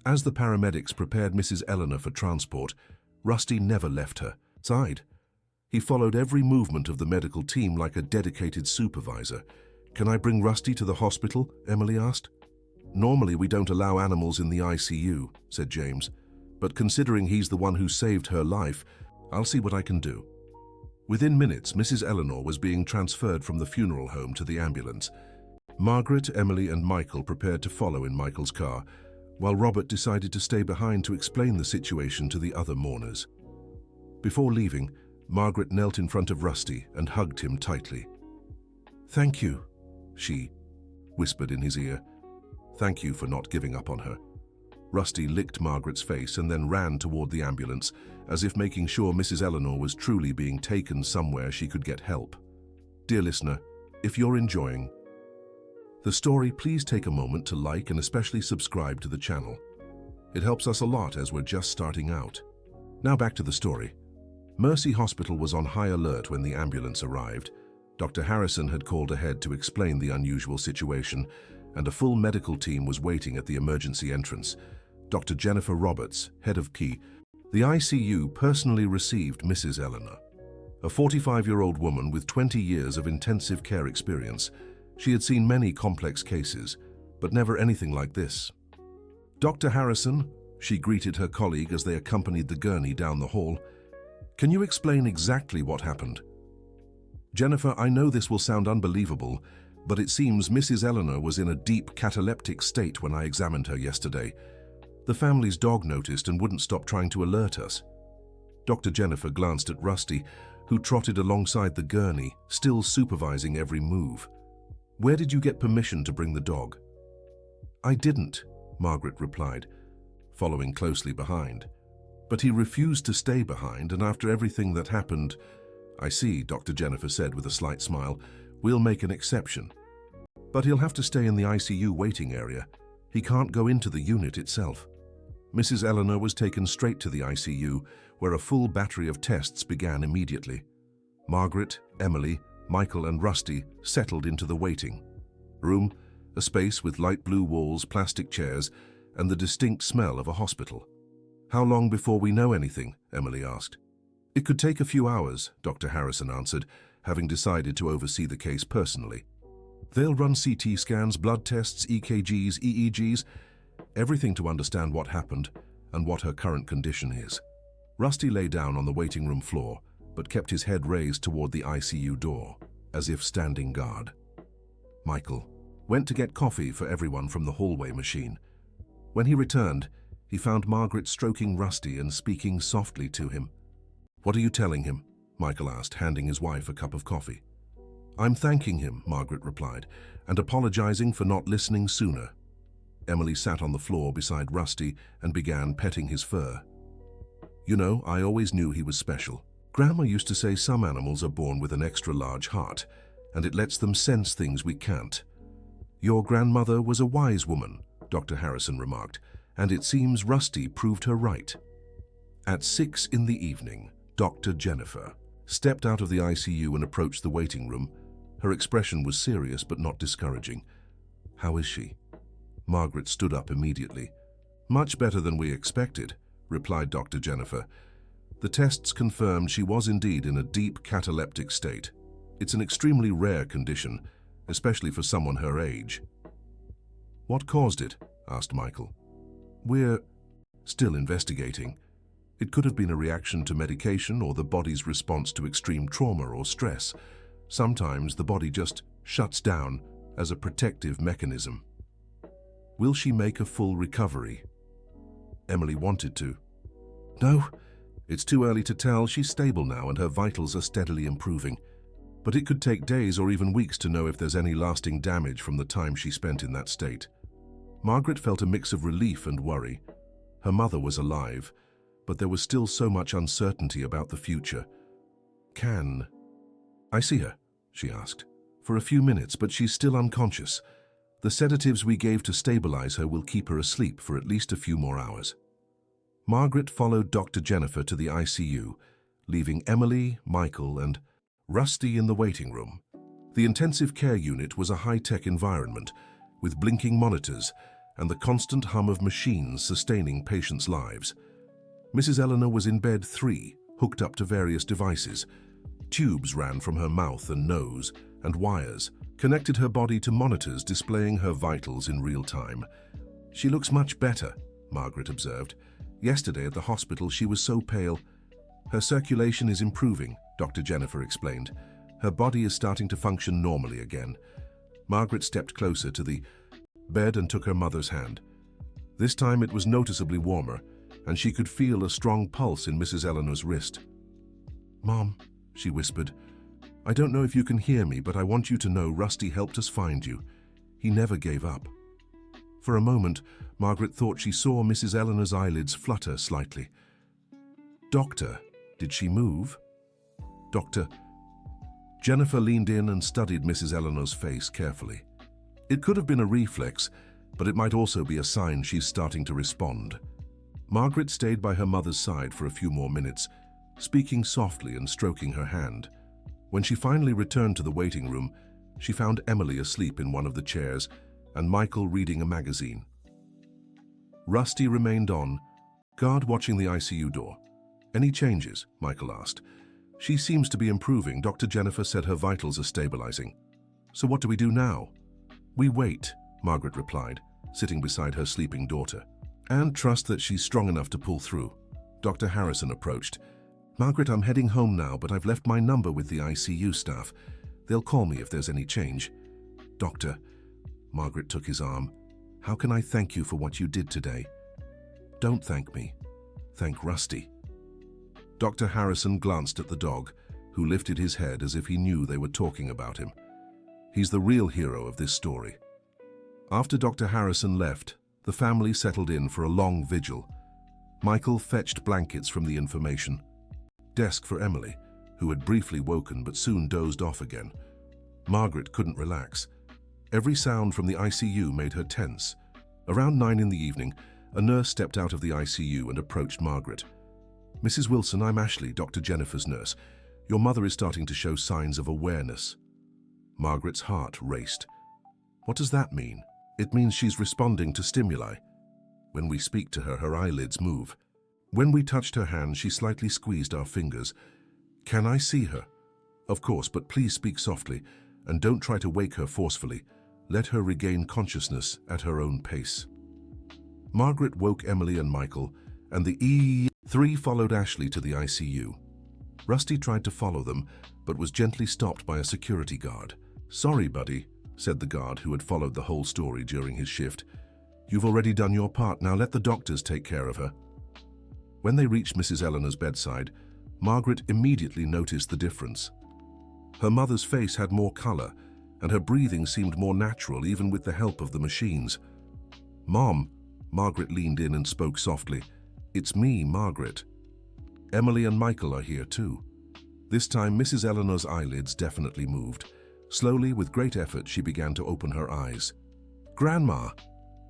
As the paramedics prepared Mrs. Eleanor for transport, Rusty never left her side. He followed every movement of the medical team like a dedicated supervisor. Can I bring Rusty to the hospital? Emily asked. Normally we don't allow animals in the ICU, said James, but considering he's the one who saved her life, I'll see what I can do. Within minutes, Mrs. Eleanor was being transferred from the funeral home to the ambulance. Margaret, Emily, and Michael prepared to follow in Michael's car, while Robert decided to stay behind to explain the situation to the other mourners. Before leaving, Margaret knelt in front of Rusty and hugged him tightly. "Thank you," she whispered in his ear. "Thank you for not giving up on her." Rusty licked Margaret's face and then ran toward the ambulance, as if making sure Mrs. Eleanor was truly being taken somewhere she could get help. Dear listener, if you're enjoying the story, please take a moment to like and especially subscribe to the channel. It helps us a lot as we're just starting out. Now back to the story. Mercy Hospital was on high alert when the ambulance arrived. Dr. Harrison had called ahead to explain the unusual situation, and a full medical team was waiting at the emergency entrance. Dr. Jennifer Roberts, head of P. The ICU personally received Mrs. Eleanor, a 45-year-old woman with 20 years of intensive care experience. She had seen many complex cases, but never anything like this. "Dr. Harrison," she greeted her colleague as they accompanied the gurney down the hall, "can you explain exactly what happened?" "Jennifer, I know this will sound unbelievable, but it seems Mrs. Eleanor was in a deep cataleptic state when I examined her yesterday. The family's dog noticed and wouldn't stop trying to alert us." Dr. Jennifer glanced at Rusty, who trotted alongside the gurney, still supervising every move. "Where did you get permission to bring the dog?" "I didn't," Margaret replied, following closely behind. "But he refused to stay behind, and after everything that happened—" "I see," Dr. Jennifer said with a slight smile. "We'll make an exception. But he'll have to stay in the ICU waiting area. He can't go into the unit itself." Mrs. Eleanor was taken straight to the ICU, where a full battery of tests began immediately. Margaret, Emily, Michael, and Rusty settled into the waiting room, a space with light blue walls, plastic chairs, and the distinct smell of a hospital. "How long before we know anything?" Emily asked. "It could take a few hours," Dr. Harrison answered, having decided to oversee the case personally. "They'll run CT scans, blood tests, EKGs, EEGs, everything to understand what happened and what her current condition is." Rusty lay down on the waiting room floor, but kept his head raised toward the ICU door, as if standing guard. Michael went to get coffee for everyone from the hallway machine. When he returned, he found Margaret stroking Rusty and speaking softly to him. "What are you telling him?" Michael asked, handing his wife a cup of coffee. "I'm thanking him," Margaret replied, "and apologizing for not listening sooner." Emily sat on the floor beside Rusty and began petting his fur. "You know, I always knew he was special. Grandma used to say some animals are born with an extra large heart, and it lets them sense things we can't." "Your grandmother was a wise woman," Dr. Harrison remarked, "and it seems Rusty proved her right." At 6 in the evening, Dr. Jennifer stepped out of the ICU and approached the waiting room. Her expression was serious but not discouraging. "How is she?" Margaret stood up immediately. "Much better than we expected," replied Dr. Jennifer. "The tests confirmed she was indeed in a deep cataleptic state. It's an extremely rare condition, especially for someone her age." "What caused it?" asked Michael. "We're still investigating. It could have been a reaction to medication or the body's response to extreme trauma or stress. Sometimes the body just shuts down as a protective mechanism. Will she make a full recovery? Emily wanted to. No, it's too early to tell. She's stable now and her vitals are steadily improving. But it could take days or even weeks to know if there's any lasting damage from the time she spent in that state. Margaret felt a mix of relief and worry. Her mother was alive, but there was still so much uncertainty about the future. Can I see her? She asked. For a few minutes, but she's still unconscious. The sedatives we gave to stabilize her will keep her asleep for at least a few more hours. Margaret followed Dr. Jennifer to the ICU, leaving Emily, Michael, and Rusty in the waiting room. The intensive care unit was a high-tech environment, with blinking monitors and the constant hum of machines sustaining patients' lives. Mrs. Eleanor was in bed 3, hooked up to various devices. Tubes ran from her mouth and nose, and wires connected her body to monitors displaying her vitals in real time. She looks much better, Margaret observed. Yesterday at the hospital she was so pale. Her circulation is improving, Dr. Jennifer explained. Her body is starting to function normally again. Margaret stepped closer to the bed and took her mother's hand. This time it was noticeably warmer, and she could feel a strong pulse in Mrs. Eleanor's wrist. "Mom," she whispered, "I don't know if you can hear me, but I want you to know Rusty helped us find you. He never gave up." For a moment, Margaret thought she saw Mrs. Eleanor's eyelids flutter slightly. "Doctor, did she move?" "Doctor." Jennifer leaned in and studied Mrs. Eleanor's face carefully. It could have been a reflex, but it might also be a sign she's starting to respond. Margaret stayed by her mother's side for a few more minutes, speaking softly and stroking her hand. When she finally returned to the waiting room, she found Emily asleep in one of the chairs and Michael reading a magazine. Rusty remained on, guard watching the ICU door. "Any changes?" Michael asked. "She seems to be improving. Dr. Jennifer said her vitals are stabilizing. So what do we do now?" "We wait," Margaret replied, sitting beside her sleeping daughter, "and trust that she's strong enough to pull through." Dr. Harrison approached. "Margaret, I'm heading home now, but I've left my number with the ICU staff. They'll call me if there's any change." "Doctor," Margaret took his arm, "how can I thank you for what you did today?" "Don't thank me. Thank Rusty." Dr. Harrison glanced at the dog, who lifted his head as if he knew they were talking about him. He's the real hero of this story. After Dr. Harrison left, the family settled in for a long vigil. Michael fetched blankets from the information desk for Emily, who had briefly woken but soon dozed off again. Margaret couldn't relax. Every sound from the ICU made her tense. Around 9 in the evening, a nurse stepped out of the ICU and approached Margaret. "Mrs. Wilson, I'm Ashley, Dr. Jennifer's nurse. Your mother is starting to show signs of awareness." Margaret's heart raced. "What does that mean?" "It means she's responding to stimuli. When we speak to her, her eyelids move. When we touched her hand, she slightly squeezed our fingers. Can I see her?" "Of course, but please speak softly, and don't try to wake her forcefully. Let her regain consciousness at her own pace." Margaret woke Emily and Michael, and the E3 followed Ashley to the ICU. Rusty tried to follow them, but was gently stopped by a security guard. "Sorry, buddy," said the guard who had followed the whole story during his shift. "You've already done your part, now let the doctors take care of her." When they reached Mrs. Eleanor's bedside, Margaret immediately noticed the difference. Her mother's face had more color, and her breathing seemed more natural even with the help of the machines. "Mom," Margaret leaned in and spoke softly. "It's me, Margaret. Emily and Michael are here too." This time, Mrs. Eleanor's eyelids definitely moved. Slowly, with great effort, she began to open her eyes. "Grandma!"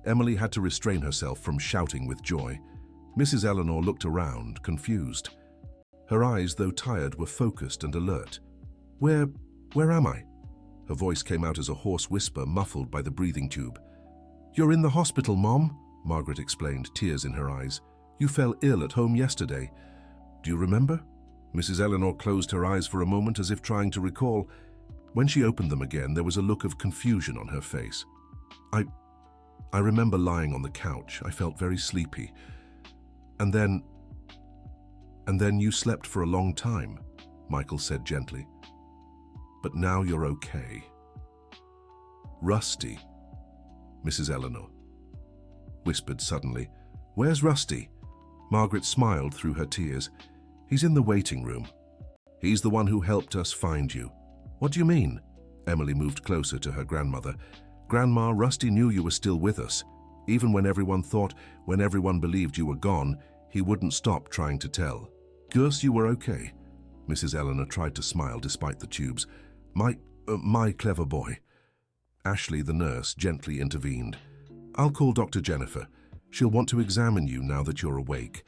Emily had to restrain herself from shouting with joy. Mrs. Eleanor looked around, confused. Her eyes, though tired, were focused and alert. Where am I?" Her voice came out as a hoarse whisper, muffled by the breathing tube. "You're in the hospital, Mom," Margaret explained, tears in her eyes. "You fell ill at home yesterday. Do you remember?" Mrs. Eleanor closed her eyes for a moment as if trying to recall. When she opened them again, there was a look of confusion on her face. I remember lying on the couch. I felt very sleepy. And then And then you slept for a long time, Michael said gently. But now you're okay. Rusty, Mrs. Eleanor whispered suddenly. Where's Rusty? Margaret smiled through her tears. He's in the waiting room. He's the one who helped us find you. What do you mean? Emily moved closer to her grandmother. Grandma, Rusty knew you were still with us. Even when everyone believed you were gone, he wouldn't stop trying to tell. Gus, you were okay. Mrs. Eleanor tried to smile despite the tubes. My clever boy. Ashley, the nurse, gently intervened. I'll call Dr. Jennifer. She'll want to examine you now that you're awake.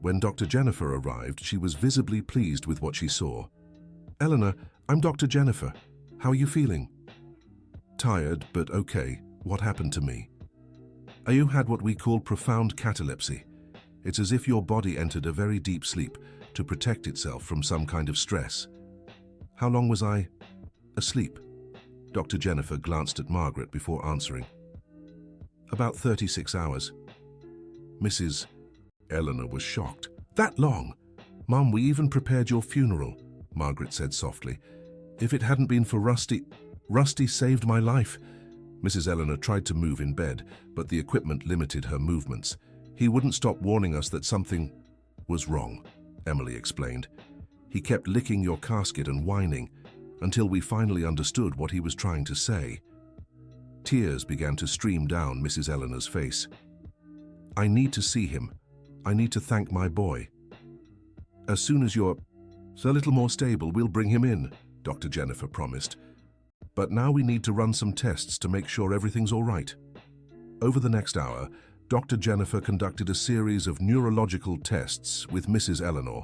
When Dr. Jennifer arrived, she was visibly pleased with what she saw. Eleanor, I'm Dr. Jennifer. How are you feeling? Tired, but okay. What happened to me? You had what we call profound catalepsy. It's as if your body entered a very deep sleep to protect itself from some kind of stress. How long was I asleep? Dr. Jennifer glanced at Margaret before answering. About 36 hours. Mrs. Eleanor was shocked. That long? Mum, we even prepared your funeral, Margaret said softly. If it hadn't been for Rusty saved my life. Mrs. Eleanor tried to move in bed, but the equipment limited her movements. He wouldn't stop warning us that something was wrong, Emily explained. He kept licking your casket and whining until we finally understood what he was trying to say. Tears began to stream down Mrs. Eleanor's face. I need to see him. I need to thank my boy. As soon as you're a little more stable, we'll bring him in, Dr. Jennifer promised. But now we need to run some tests to make sure everything's all right. Over the next hour, Dr. Jennifer conducted a series of neurological tests with Mrs. Eleanor.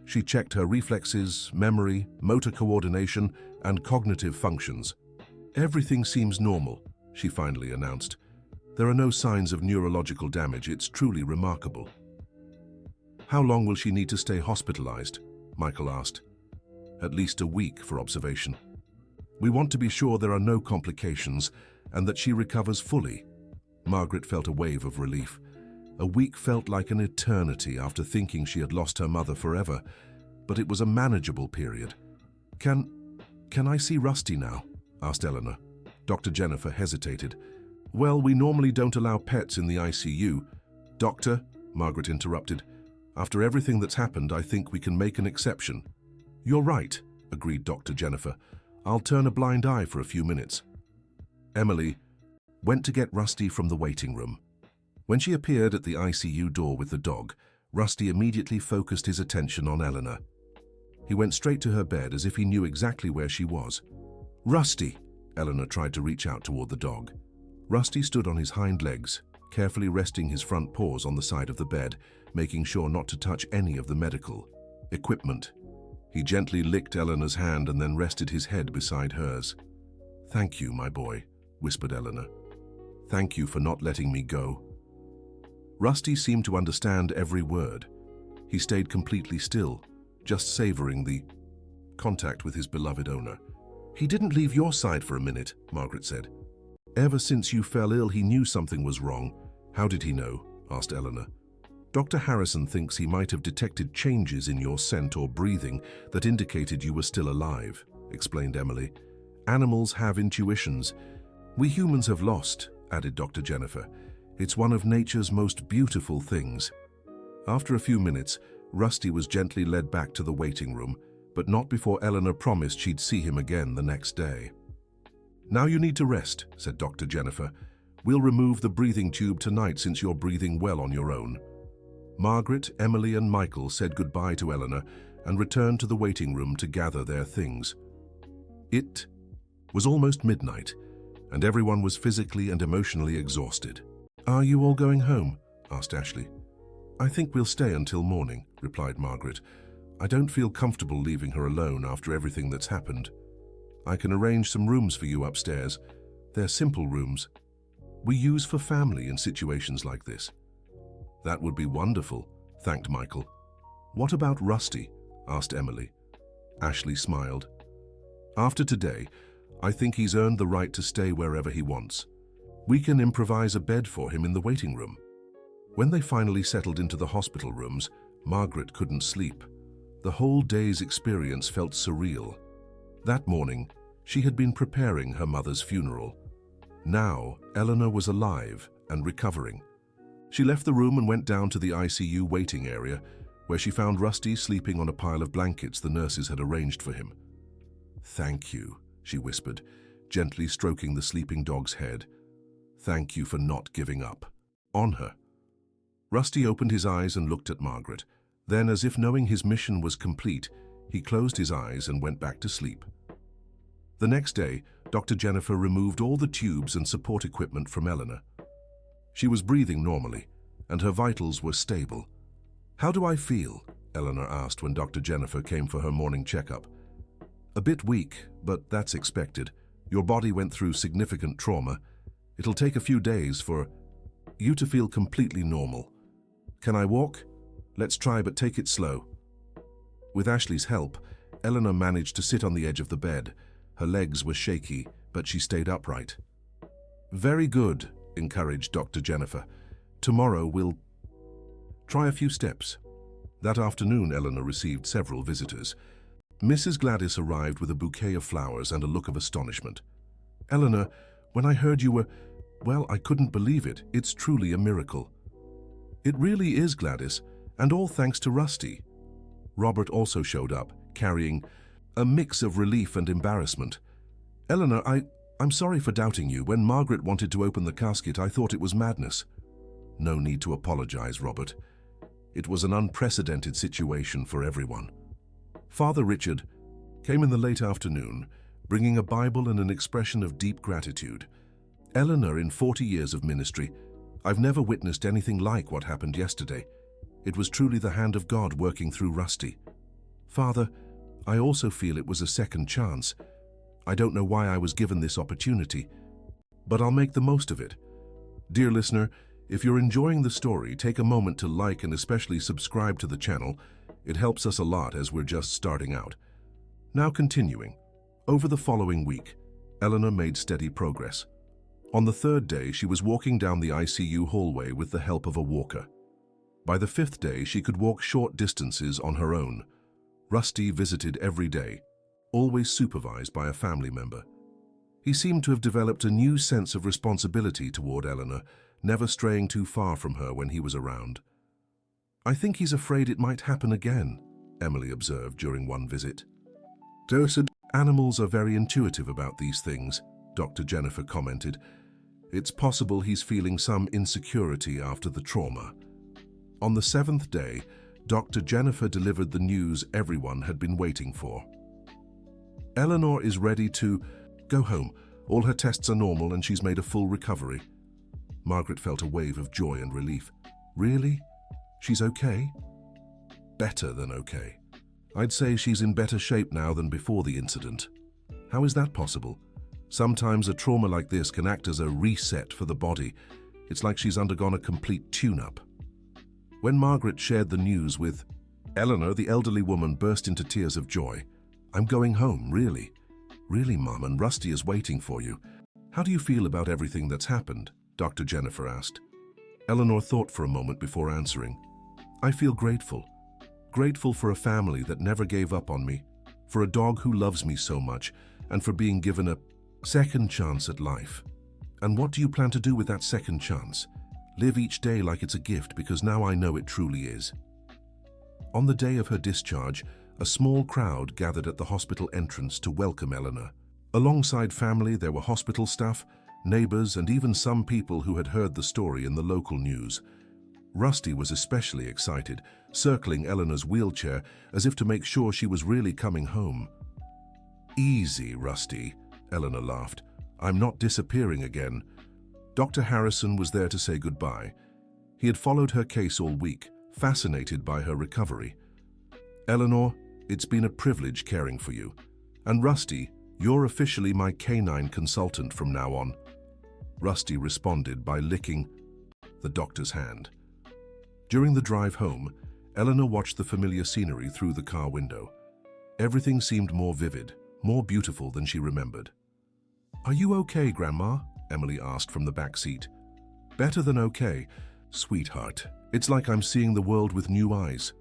She checked her reflexes, memory, motor coordination, and cognitive functions. Everything seems normal, she finally announced. There are no signs of neurological damage. It's truly remarkable. How long will she need to stay hospitalized? Michael asked. At least a week for observation. We want to be sure there are no complications and that she recovers fully. Margaret felt a wave of relief. A week felt like an eternity after thinking she had lost her mother forever, but it was a manageable period. Can I see Rusty now? Asked Eleanor. Dr. Jennifer hesitated. Well, we normally don't allow pets in the ICU. Doctor, Margaret interrupted. After everything that's happened, I think we can make an exception. You're right, agreed Dr. Jennifer. I'll turn a blind eye for a few minutes. Emily went to get Rusty from the waiting room. When she appeared at the ICU door with the dog, Rusty immediately focused his attention on Eleanor. He went straight to her bed as if he knew exactly where she was. Rusty! Eleanor tried to reach out toward the dog. Rusty stood on his hind legs, carefully resting his front paws on the side of the bed, making sure not to touch any of the medical equipment. He gently licked Eleanor's hand and then rested his head beside hers. Thank you, my boy, whispered Eleanor. Thank you for not letting me go. Rusty seemed to understand every word. He stayed completely still, just savoring the contact with his beloved owner. He didn't leave your side for a minute, Margaret said. Ever since you fell ill, he knew something was wrong. How did he know? Asked Eleanor. Dr. Harrison thinks he might have detected changes in your scent or breathing that indicated you were still alive, explained Emily. Animals have intuitions. We humans have lost, added Dr. Jennifer. It's one of nature's most beautiful things. After a few minutes, Rusty was gently led back to the waiting room, but not before Eleanor promised she'd see him again the next day. Now you need to rest, said Dr. Jennifer. We'll remove the breathing tube tonight since you're breathing well on your own. Margaret, Emily, and Michael said goodbye to Eleanor and returned to the waiting room to gather their things. It was almost midnight, and everyone was physically and emotionally exhausted. Are you all going home? Asked Ashley. I think we'll stay until morning, replied Margaret. I don't feel comfortable leaving her alone after everything that's happened. I can arrange some rooms for you upstairs. They're simple rooms. We use for family in situations like this. That would be wonderful, thanked Michael. What about Rusty? Asked Emily. Ashley smiled. After today, I think he's earned the right to stay wherever he wants. We can improvise a bed for him in the waiting room. When they finally settled into the hospital rooms, Margaret couldn't sleep. The whole day's experience felt surreal. That morning, she had been preparing her mother's funeral. Now, Eleanor was alive and recovering. She left the room and went down to the ICU waiting area, where she found Rusty sleeping on a pile of blankets the nurses had arranged for him. "Thank you," she whispered, gently stroking the sleeping dog's head. "Thank you for not giving up on her." Rusty opened his eyes and looked at Margaret. Then, as if knowing his mission was complete, he closed his eyes and went back to sleep. The next day, Dr. Jennifer removed all the tubes and support equipment from Eleanor. She was breathing normally, and her vitals were stable. "How do I feel?" Eleanor asked when Dr. Jennifer came for her morning checkup. "A bit weak, but that's expected. Your body went through significant trauma. It'll take a few days for you to feel completely normal. Can I walk? Let's try, but take it slow." With Ashley's help, Eleanor managed to sit on the edge of the bed. Her legs were shaky, but she stayed upright. "Very good," encouraged Dr. Jennifer. "Tomorrow we'll try a few steps." That afternoon, Eleanor received several visitors. Mrs. Gladys arrived with a bouquet of flowers and a look of astonishment. "Eleanor, when I heard you were, well, I couldn't believe it. It's truly a miracle." "It really is, Gladys, and all thanks to Rusty." Robert also showed up, carrying a mix of relief and embarrassment. "Eleanor, I'm sorry for doubting you. When Margaret wanted to open the casket, I thought it was madness." "No need to apologize, Robert. It was an unprecedented situation for everyone." Father Richard came in the late afternoon, bringing a Bible and an expression of deep gratitude. "Eleanor, in 40 years of ministry, I've never witnessed anything like what happened yesterday. It was truly the hand of God working through Rusty. Father, I also feel it was a second chance. I don't know why I was given this opportunity, but I'll make the most of it." Dear listener, if you're enjoying the story, take a moment to like and especially subscribe to the channel. It helps us a lot as we're just starting out. Now continuing. Over the following week, Eleanor made steady progress. On the third day, she was walking down the ICU hallway with the help of a walker. By the fifth day, she could walk short distances on her own. Rusty visited every day, always supervised by a family member. He seemed to have developed a new sense of responsibility toward Eleanor, never straying too far from her when he was around. "I think he's afraid it might happen again," Emily observed during one visit. "Animals are very intuitive about these things," Dr. Jennifer commented. "It's possible he's feeling some insecurity after the trauma." On the seventh day, Dr. Jennifer delivered the news everyone had been waiting for. "Eleanor is ready to go home. All her tests are normal and she's made a full recovery." Margaret felt a wave of joy and relief. "Really? She's okay?" "Better than okay. I'd say she's in better shape now than before the incident." "How is that possible?" "Sometimes a trauma like this can act as a reset for the body. It's like she's undergone a complete tune-up." When Margaret shared the news with Eleanor, the elderly woman burst into tears of joy. "I'm going home, really? Really, Mum, and Rusty is waiting for you. How do you feel about everything that's happened?" Dr. Jennifer asked. Eleanor thought for a moment before answering. "I feel grateful. Grateful for a family that never gave up on me, for a dog who loves me so much, and for being given a second chance at life. And what do you plan to do with that second chance? Live each day like it's a gift, because now I know it truly is." On the day of her discharge, a small crowd gathered at the hospital entrance to welcome Eleanor. Alongside family, there were hospital staff, neighbors, and even some people who had heard the story in the local news. Rusty was especially excited, circling Eleanor's wheelchair as if to make sure she was really coming home. "Easy, Rusty," Eleanor laughed. "I'm not disappearing again." Dr. Harrison was there to say goodbye. He had followed her case all week, fascinated by her recovery. "Eleanor, it's been a privilege caring for you. And Rusty, you're officially my canine consultant from now on." Rusty responded by licking the doctor's hand. During the drive home, Eleanor watched the familiar scenery through the car window. Everything seemed more vivid, more beautiful than she remembered. "Are you okay, Grandma?" Emily asked from the back seat. "Better than okay, sweetheart. It's like I'm seeing the world with new eyes."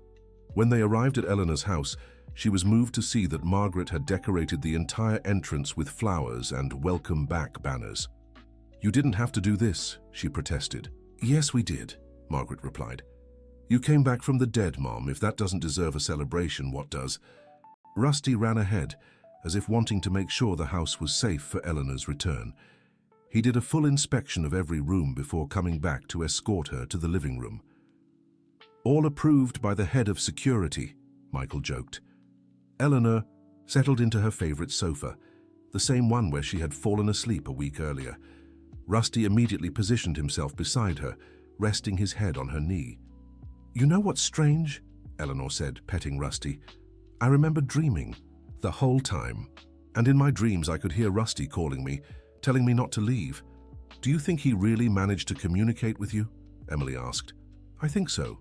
When they arrived at Eleanor's house, she was moved to see that Margaret had decorated the entire entrance with flowers and welcome back banners. "You didn't have to do this," she protested. "Yes, we did," Margaret replied. "You came back from the dead, Mom. If that doesn't deserve a celebration, what does?" Rusty ran ahead, as if wanting to make sure the house was safe for Eleanor's return. He did a full inspection of every room before coming back to escort her to the living room. "All approved by the head of security," Michael joked. Eleanor settled into her favorite sofa, the same one where she had fallen asleep a week earlier. Rusty immediately positioned himself beside her, resting his head on her knee. "You know what's strange?" Eleanor said, petting Rusty. "I remember dreaming the whole time, and in my dreams I could hear Rusty calling me, telling me not to leave. Do you think he really managed to communicate with you?" Emily asked. "I think so.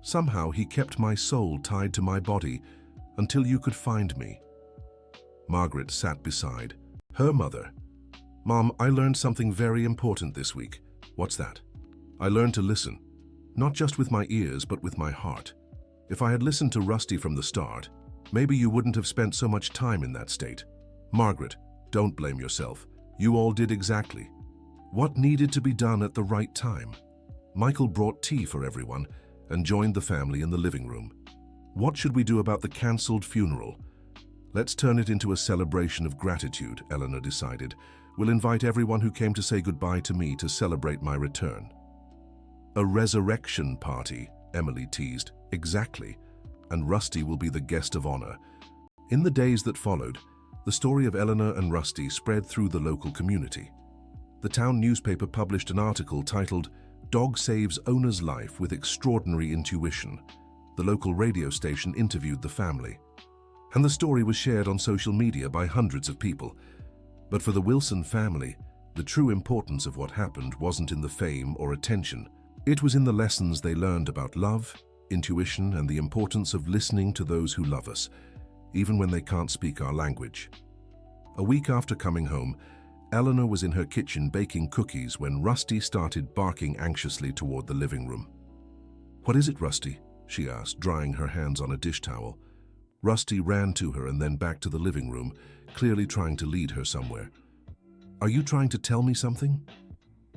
Somehow he kept my soul tied to my body until you could find me." Margaret sat beside her mother. "Mom, I learned something very important this week." "What's that?" "I learned to listen, not just with my ears, but with my heart. If I had listened to Rusty from the start, maybe you wouldn't have spent so much time in that state." "Margaret, don't blame yourself. You all did exactly what needed to be done at the right time." Michael brought tea for everyone and joined the family in the living room. "What should we do about the cancelled funeral?" "Let's turn it into a celebration of gratitude," Eleanor decided. "We'll invite everyone who came to say goodbye to me to celebrate my return." "A resurrection party," Emily teased. "Exactly. And Rusty will be the guest of honor." In the days that followed, the story of Eleanor and Rusty spread through the local community. The town newspaper published an article titled, "Dog Saves Owner's Life with Extraordinary Intuition." The local radio station interviewed the family, and the story was shared on social media by hundreds of people. But for the Wilson family, the true importance of what happened wasn't in the fame or attention. It was in the lessons they learned about love, intuition, and the importance of listening to those who love us, even when they can't speak our language. A week after coming home, Eleanor was in her kitchen baking cookies when Rusty started barking anxiously toward the living room. "What is it, Rusty?" she asked, drying her hands on a dish towel. Rusty ran to her and then back to the living room, clearly trying to lead her somewhere. "Are you trying to tell me something?"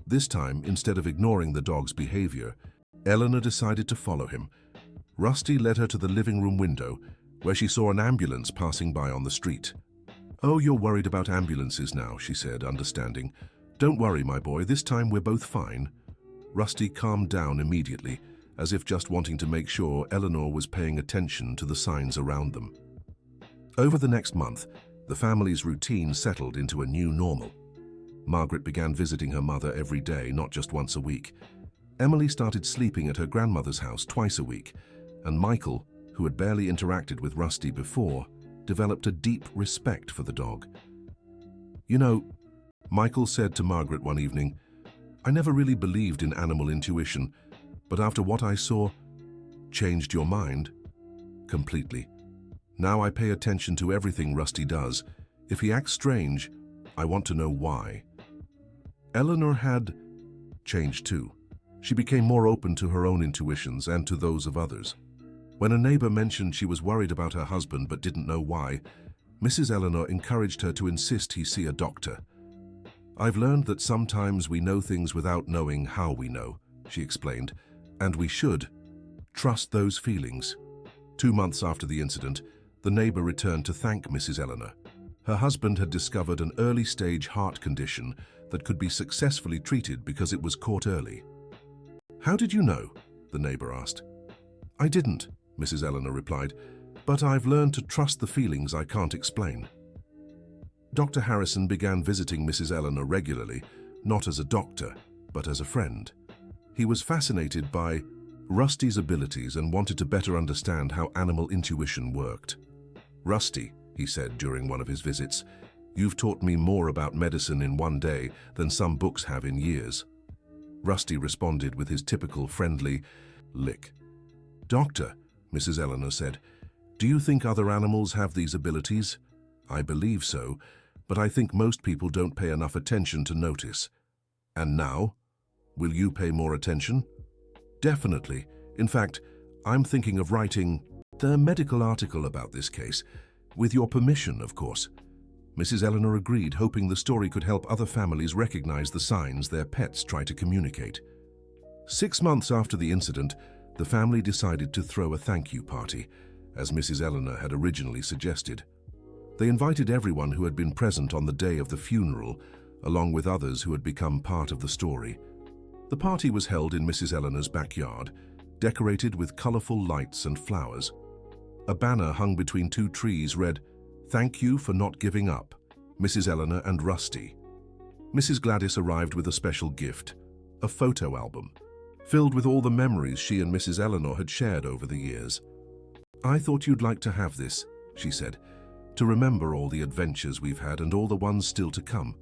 This time, instead of ignoring the dog's behavior, Eleanor decided to follow him. Rusty led her to the living room window, where she saw an ambulance passing by on the street. "Oh, you're worried about ambulances now," she said, understanding. "Don't worry, my boy, this time we're both fine." Rusty calmed down immediately, as if just wanting to make sure Eleanor was paying attention to the signs around them. Over the next month, the family's routine settled into a new normal. Margaret began visiting her mother every day, not just once a week. Emily started sleeping at her grandmother's house twice a week, and Michael, who had barely interacted with Rusty before, developed a deep respect for the dog. "You know," Michael said to Margaret one evening, "I never really believed in animal intuition, but after what I saw, changed your mind?" "Completely. Now I pay attention to everything Rusty does. If he acts strange, I want to know why." Eleanor had changed too. She became more open to her own intuitions and to those of others. When a neighbor mentioned she was worried about her husband but didn't know why, Mrs. Eleanor encouraged her to insist he see a doctor. "I've learned that sometimes we know things without knowing how we know," she explained, "and we should trust those feelings." 2 months after the incident, the neighbor returned to thank Mrs. Eleanor. Her husband had discovered an early-stage heart condition that could be successfully treated because it was caught early. "How did you know?" the neighbor asked. "I didn't," Mrs. Eleanor replied, "but I've learned to trust the feelings I can't explain." Dr. Harrison began visiting Mrs. Eleanor regularly, not as a doctor, but as a friend. He was fascinated by Rusty's abilities and wanted to better understand how animal intuition worked. "Rusty," he said during one of his visits, "you've taught me more about medicine in one day than some books have in years." Rusty responded with his typical friendly lick. "Doctor," Mrs. Eleanor said, "do you think other animals have these abilities?" "I believe so, but I think most people don't pay enough attention to notice." "And now? Will you pay more attention?" "Definitely. In fact, I'm thinking of writing The medical article about this case, with your permission, of course. Mrs. Eleanor agreed, hoping the story could help other families recognize the signs their pets try to communicate. 6 months after the incident, the family decided to throw a thank you party, as Mrs. Eleanor had originally suggested. They invited everyone who had been present on the day of the funeral, along with others who had become part of the story. The party was held in Mrs. Eleanor's backyard, decorated with colorful lights and flowers. A banner hung between 2 trees read, "Thank you for not giving up, Mrs. Eleanor and Rusty." Mrs. Gladys arrived with a special gift, a photo album, filled with all the memories she and Mrs. Eleanor had shared over the years. "I thought you'd like to have this," she said, "to remember all the adventures we've had and all the ones still to come."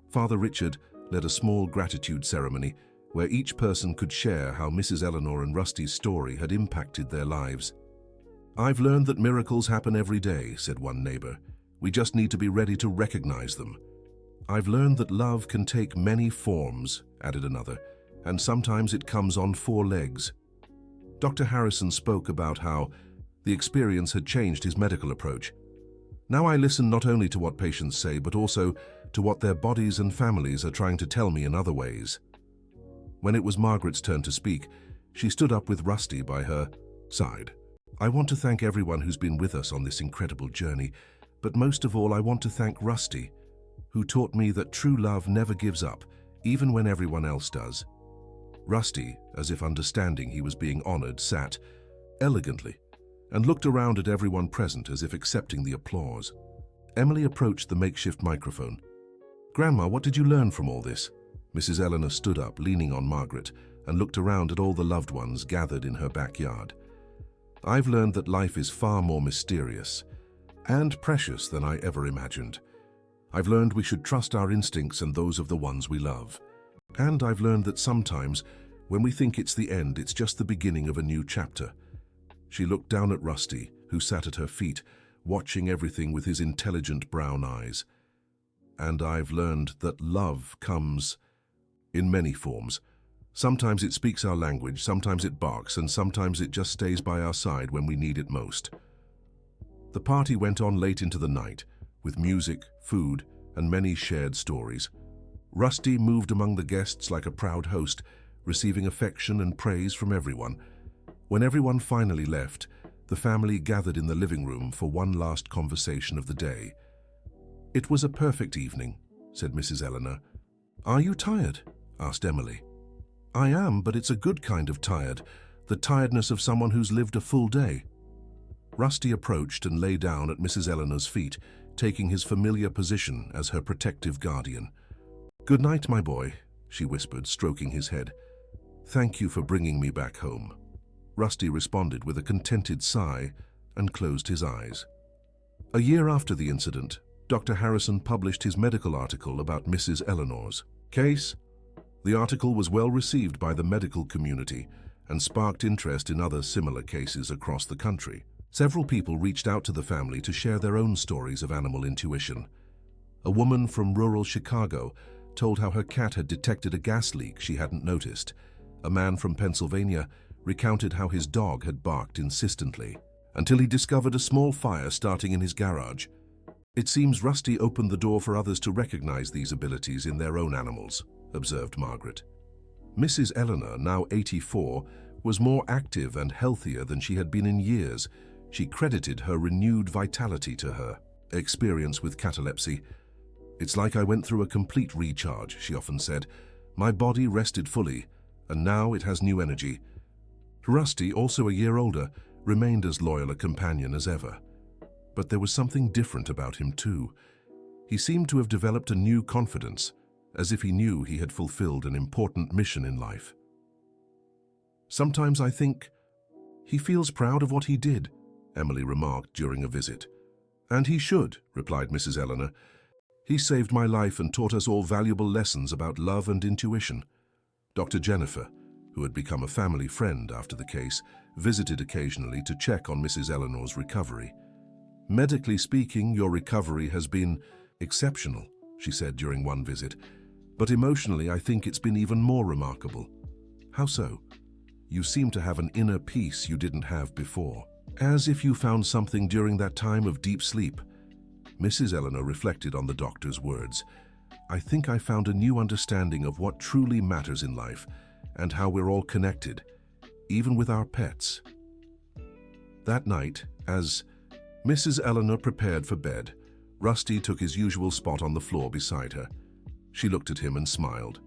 Father Richard led a small gratitude ceremony where each person could share how Mrs. Eleanor and Rusty's story had impacted their lives. "I've learned that miracles happen every day," said one neighbor. "We just need to be ready to recognize them." "I've learned that love can take many forms," added another, "and sometimes it comes on 4 legs." Dr. Harrison spoke about how the experience had changed his medical approach. "Now I listen not only to what patients say, but also to what their bodies and families are trying to tell me in other ways." When it was Margaret's turn to speak, she stood up with Rusty by her side. "I want to thank everyone who's been with us on this incredible journey, but most of all I want to thank Rusty, who taught me that true love never gives up, even when everyone else does." Rusty, as if understanding he was being honored, sat elegantly and looked around at everyone present as if accepting the applause. Emily approached the makeshift microphone. "Grandma, what did you learn from all this?" Mrs. Eleanor stood up, leaning on Margaret, and looked around at all the loved ones gathered in her backyard. "I've learned that life is far more mysterious and precious than I ever imagined. I've learned we should trust our instincts and those of the ones we love. And I've learned that sometimes, when we think it's the end, it's just the beginning of a new chapter." She looked down at Rusty, who sat at her feet, watching everything with his intelligent brown eyes. "And I've learned that love comes in many forms. Sometimes it speaks our language, sometimes it barks, and sometimes it just stays by our side when we need it most." The party went on late into the night, with music, food, and many shared stories. Rusty moved among the guests like a proud host, receiving affection and praise from everyone. When everyone finally left, the family gathered in the living room for one last conversation of the day. "It was a perfect evening," said Mrs. Eleanor. "Are you tired?" asked Emily. "I am, but it's a good kind of tired, the tiredness of someone who's lived a full day." Rusty approached and lay down at Mrs. Eleanor's feet, taking his familiar position as her protective guardian. "Good night, my boy," she whispered, stroking his head. "Thank you for bringing me back home." Rusty responded with a contented sigh and closed his eyes. A year after the incident, Dr. Harrison published his medical article about Mrs. Eleanor's case. The article was well received by the medical community and sparked interest in other similar cases across the country. Several people reached out to the family to share their own stories of animal intuition. A woman from rural Chicago told how her cat had detected a gas leak she hadn't noticed. A man from Pennsylvania recounted how his dog had barked insistently until he discovered a small fire starting in his garage. "It seems Rusty opened the door for others to recognize these abilities in their own animals," observed Margaret. Mrs. Eleanor, now 84, was more active and healthier than she had been in years. She credited her renewed vitality to her experience with catalepsy. "It's like I went through a complete recharge," she often said. "My body rested fully, and now it has new energy." Rusty, also a year older, remained as loyal a companion as ever. But there was something different about him too. He seemed to have developed a new confidence, as if he knew he had fulfilled an important mission in life. "Sometimes I think he feels proud of what he did," Emily remarked during a visit. "And he should," replied Mrs. Eleanor. "He saved my life and taught us all valuable lessons about love and intuition." Dr. Jennifer, who had become a family friend after the case, visited occasionally to check on Mrs. Eleanor's recovery. "Medically speaking, your recovery has been exceptional," she said during one visit. "But emotionally, I think it's been even more remarkable." "How so?" "You seem to have an inner peace you didn't have before." As if you found something during that time of deep sleep. Mrs. Eleanor reflected on the doctor's words. I think I found a new understanding of what truly matters in life and how we're all connected, even with our pets. That night, as Mrs. Eleanor prepared for bed, Rusty took his usual spot on the floor beside her. She looked at him and smiled.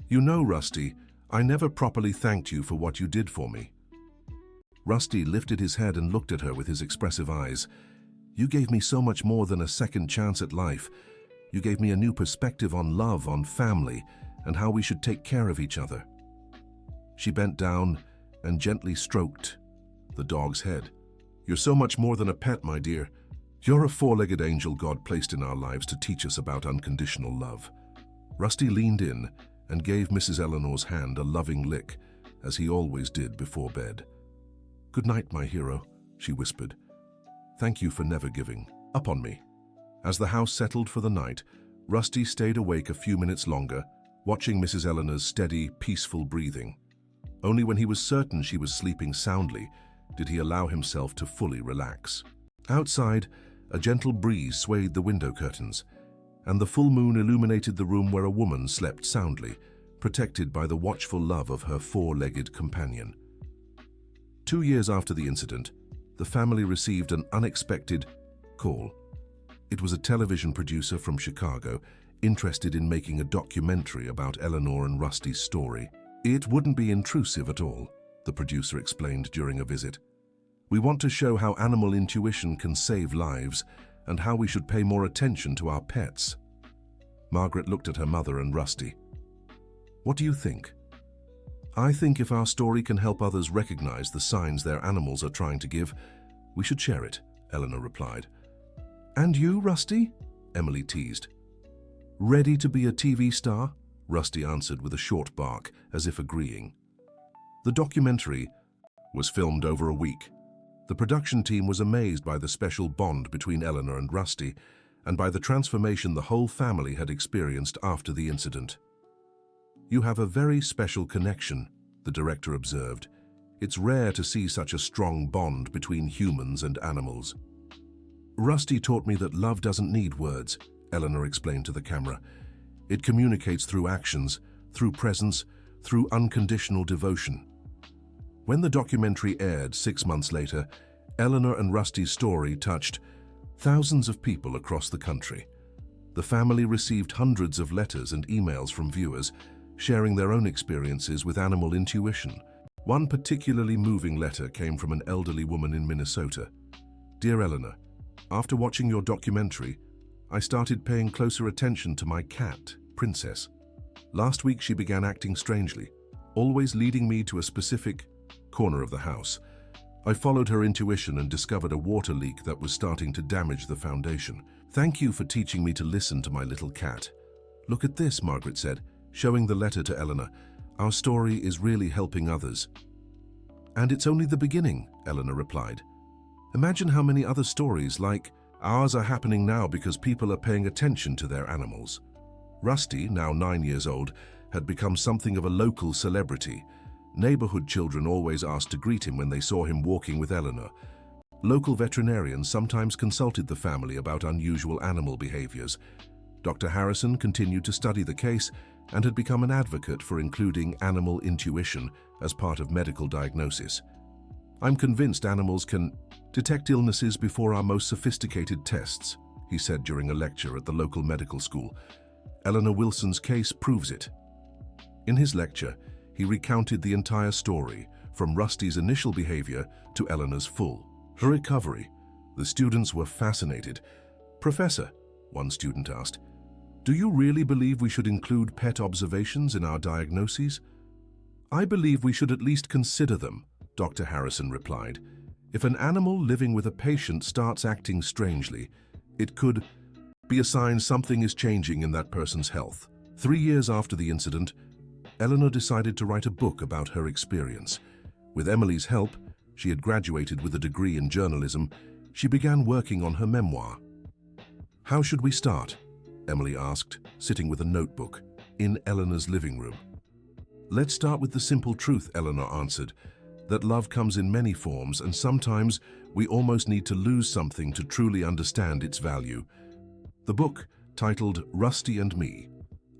You know, Rusty, I never properly thanked you for what you did for me. Rusty lifted his head and looked at her with his expressive eyes. You gave me so much more than a second chance at life. You gave me a new perspective on love, on family, and how we should take care of each other. She bent down and gently stroked the dog's head. You're so much more than a pet, my dear. You're a four-legged angel God placed in our lives to teach us about unconditional love. Rusty leaned in and gave Mrs. Eleanor's hand a loving lick, as he always did before bed. Good night, my hero, she whispered. Thank you for never giving up on me. As the house settled for the night, Rusty stayed awake a few minutes longer, watching Mrs. Eleanor's steady, peaceful breathing. Only when he was certain she was sleeping soundly did he allow himself to fully relax. Outside, a gentle breeze swayed the window curtains, and the full moon illuminated the room where a woman slept soundly, protected by the watchful love of her four-legged companion. 2 years after the incident, the family received an unexpected call. It was a television producer from Chicago interested in making a documentary about Eleanor and Rusty's story. It wouldn't be intrusive at all, the producer explained during a visit. We want to show how animal intuition can save lives and how we should pay more attention to our pets. Margaret looked at her mother and Rusty. What do you think? I think if our story can help others recognize the signs their animals are trying to give, we should share it, Eleanor replied. And you, Rusty? Emily teased. Ready to be a TV star? Rusty answered with a short bark, as if agreeing. The documentary was filmed over a week. The production team was amazed by the special bond between Eleanor and Rusty, and by the transformation the whole family had experienced after the incident. You have a very special connection, the director observed. It's rare to see such a strong bond between humans and animals. Rusty taught me that love doesn't need words, Eleanor explained to the camera. It communicates through actions, through presence, through unconditional devotion. When the documentary aired 6 months later, Eleanor and Rusty's story touched thousands of people across the country. The family received hundreds of letters and emails from viewers, sharing their own experiences with animal intuition. One particularly moving letter came from an elderly woman in Minnesota. Dear Eleanor, after watching your documentary, I started paying closer attention to my cat, Princess. Last week she began acting strangely, always leading me to a specific corner of the house. I followed her intuition and discovered a water leak that was starting to damage the foundation. Thank you for teaching me to listen to my little cat. Look at this, Margaret said, showing the letter to Eleanor. Our story is really helping others. And it's only the beginning, Eleanor replied. Imagine how many other stories like ours are happening now because people are paying attention to their animals. Rusty, now 9 years old, had become something of a local celebrity. Neighborhood children always asked to greet him when they saw him walking with Eleanor. Local veterinarians sometimes consulted the family about unusual animal behaviors. Dr. Harrison continued to study the case and had become an advocate for including animal intuition as part of medical diagnosis. I'm convinced animals can detect illnesses before our most sophisticated tests, he said during a lecture at the local medical school. Eleanor Wilson's case proves it. In his lecture, he recounted the entire story, from Rusty's initial behavior to Eleanor's full recovery. The students were fascinated. Professor, one student asked, do you really believe we should include pet observations in our diagnoses? I believe we should at least consider them, Dr. Harrison replied. If an animal living with a patient starts acting strangely, it could be a sign something is changing in that person's health. 3 years after the incident, Eleanor decided to write a book about her experience. With Emily's help, she had graduated with a degree in journalism. She began working on her memoir. How should we start? Emily asked, sitting with a notebook in Eleanor's living room. Let's start with the simple truth, Eleanor answered. that love comes in many forms, and sometimes we almost need to lose something to truly understand its value. The book, titled Rusty and Me,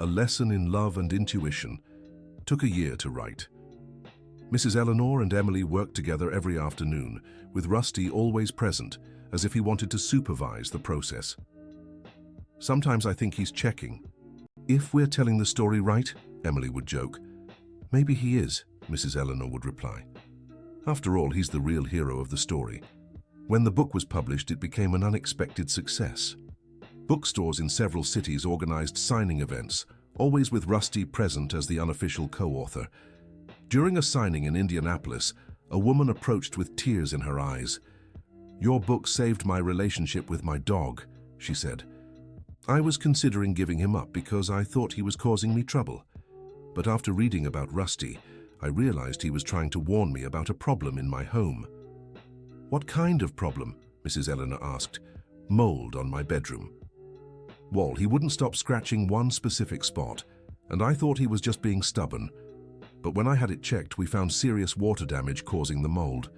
A Lesson in Love and Intuition, took a year to write. Mrs. Eleanor and Emily worked together every afternoon, with Rusty always present, as if he wanted to supervise the process. "Sometimes I think he's checking. If we're telling the story right," Emily would joke. "Maybe he is," Mrs. Eleanor would reply. After all, he's the real hero of the story. When the book was published, it became an unexpected success. Bookstores in several cities organized signing events, always with Rusty present as the unofficial co-author. During a signing in Indianapolis, a woman approached with tears in her eyes. "Your book saved my relationship with my dog," she said. "I was considering giving him up because I thought he was causing me trouble. But after reading about Rusty, I realized he was trying to warn me about a problem in my home." "What kind of problem?" Mrs. Eleanor asked. "Mold on my bedroom wall. He wouldn't stop scratching one specific spot, and I thought he was just being stubborn. But when I had it checked, we found serious water damage causing the mold.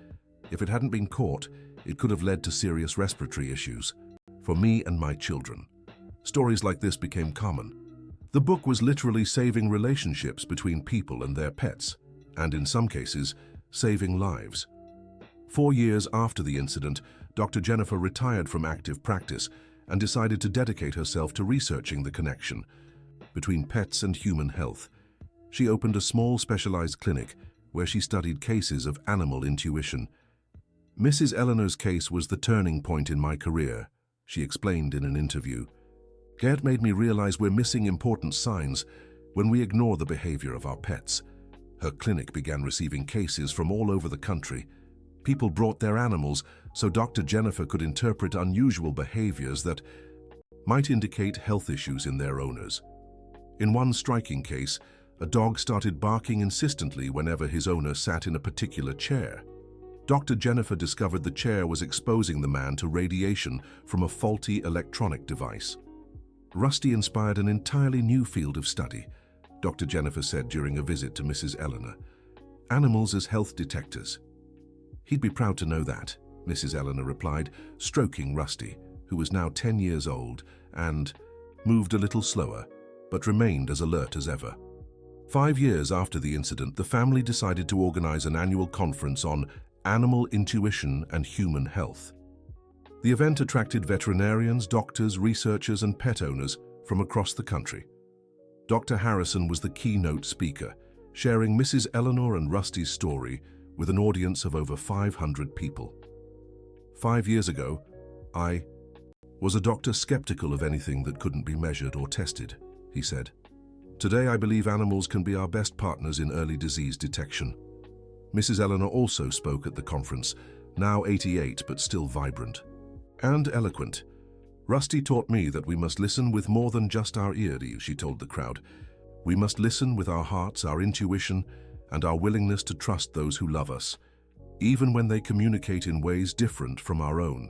If it hadn't been caught, it could have led to serious respiratory issues for me and my children." Stories like this became common. The book was literally saving relationships between people and their pets, and in some cases, saving lives. 4 years after the incident, Dr. Jennifer retired from active practice and decided to dedicate herself to researching the connection between pets and human health. She opened a small specialized clinic where she studied cases of animal intuition. "Mrs. Eleanor's case was the turning point in my career," she explained in an interview. "It made me realize we're missing important signs when we ignore the behavior of our pets." Her clinic began receiving cases from all over the country. People brought their animals so Dr. Jennifer could interpret unusual behaviors that might indicate health issues in their owners. In one striking case, a dog started barking insistently whenever his owner sat in a particular chair. Dr. Jennifer discovered the chair was exposing the man to radiation from a faulty electronic device. "Rusty inspired an entirely new field of study," Dr. Jennifer said during a visit to Mrs. Eleanor. "Animals as health detectors." "He'd be proud to know that," Mrs. Eleanor replied, stroking Rusty, who was now 10 years old and moved a little slower, but remained as alert as ever. 5 years after the incident, the family decided to organize an annual conference on animal intuition and human health. The event attracted veterinarians, doctors, researchers, and pet owners from across the country. Dr. Harrison was the keynote speaker, sharing Mrs. Eleanor and Rusty's story with an audience of over 500 people. 5 years ago, I was a doctor skeptical of anything that couldn't be measured or tested, he said. Today, I believe animals can be our best partners in early disease detection. Mrs. Eleanor also spoke at the conference, now 88 but still vibrant and eloquent. Rusty taught me that we must listen with more than just our ears, she told the crowd. We must listen with our hearts, our intuition, and our willingness to trust those who love us, even when they communicate in ways different from our own.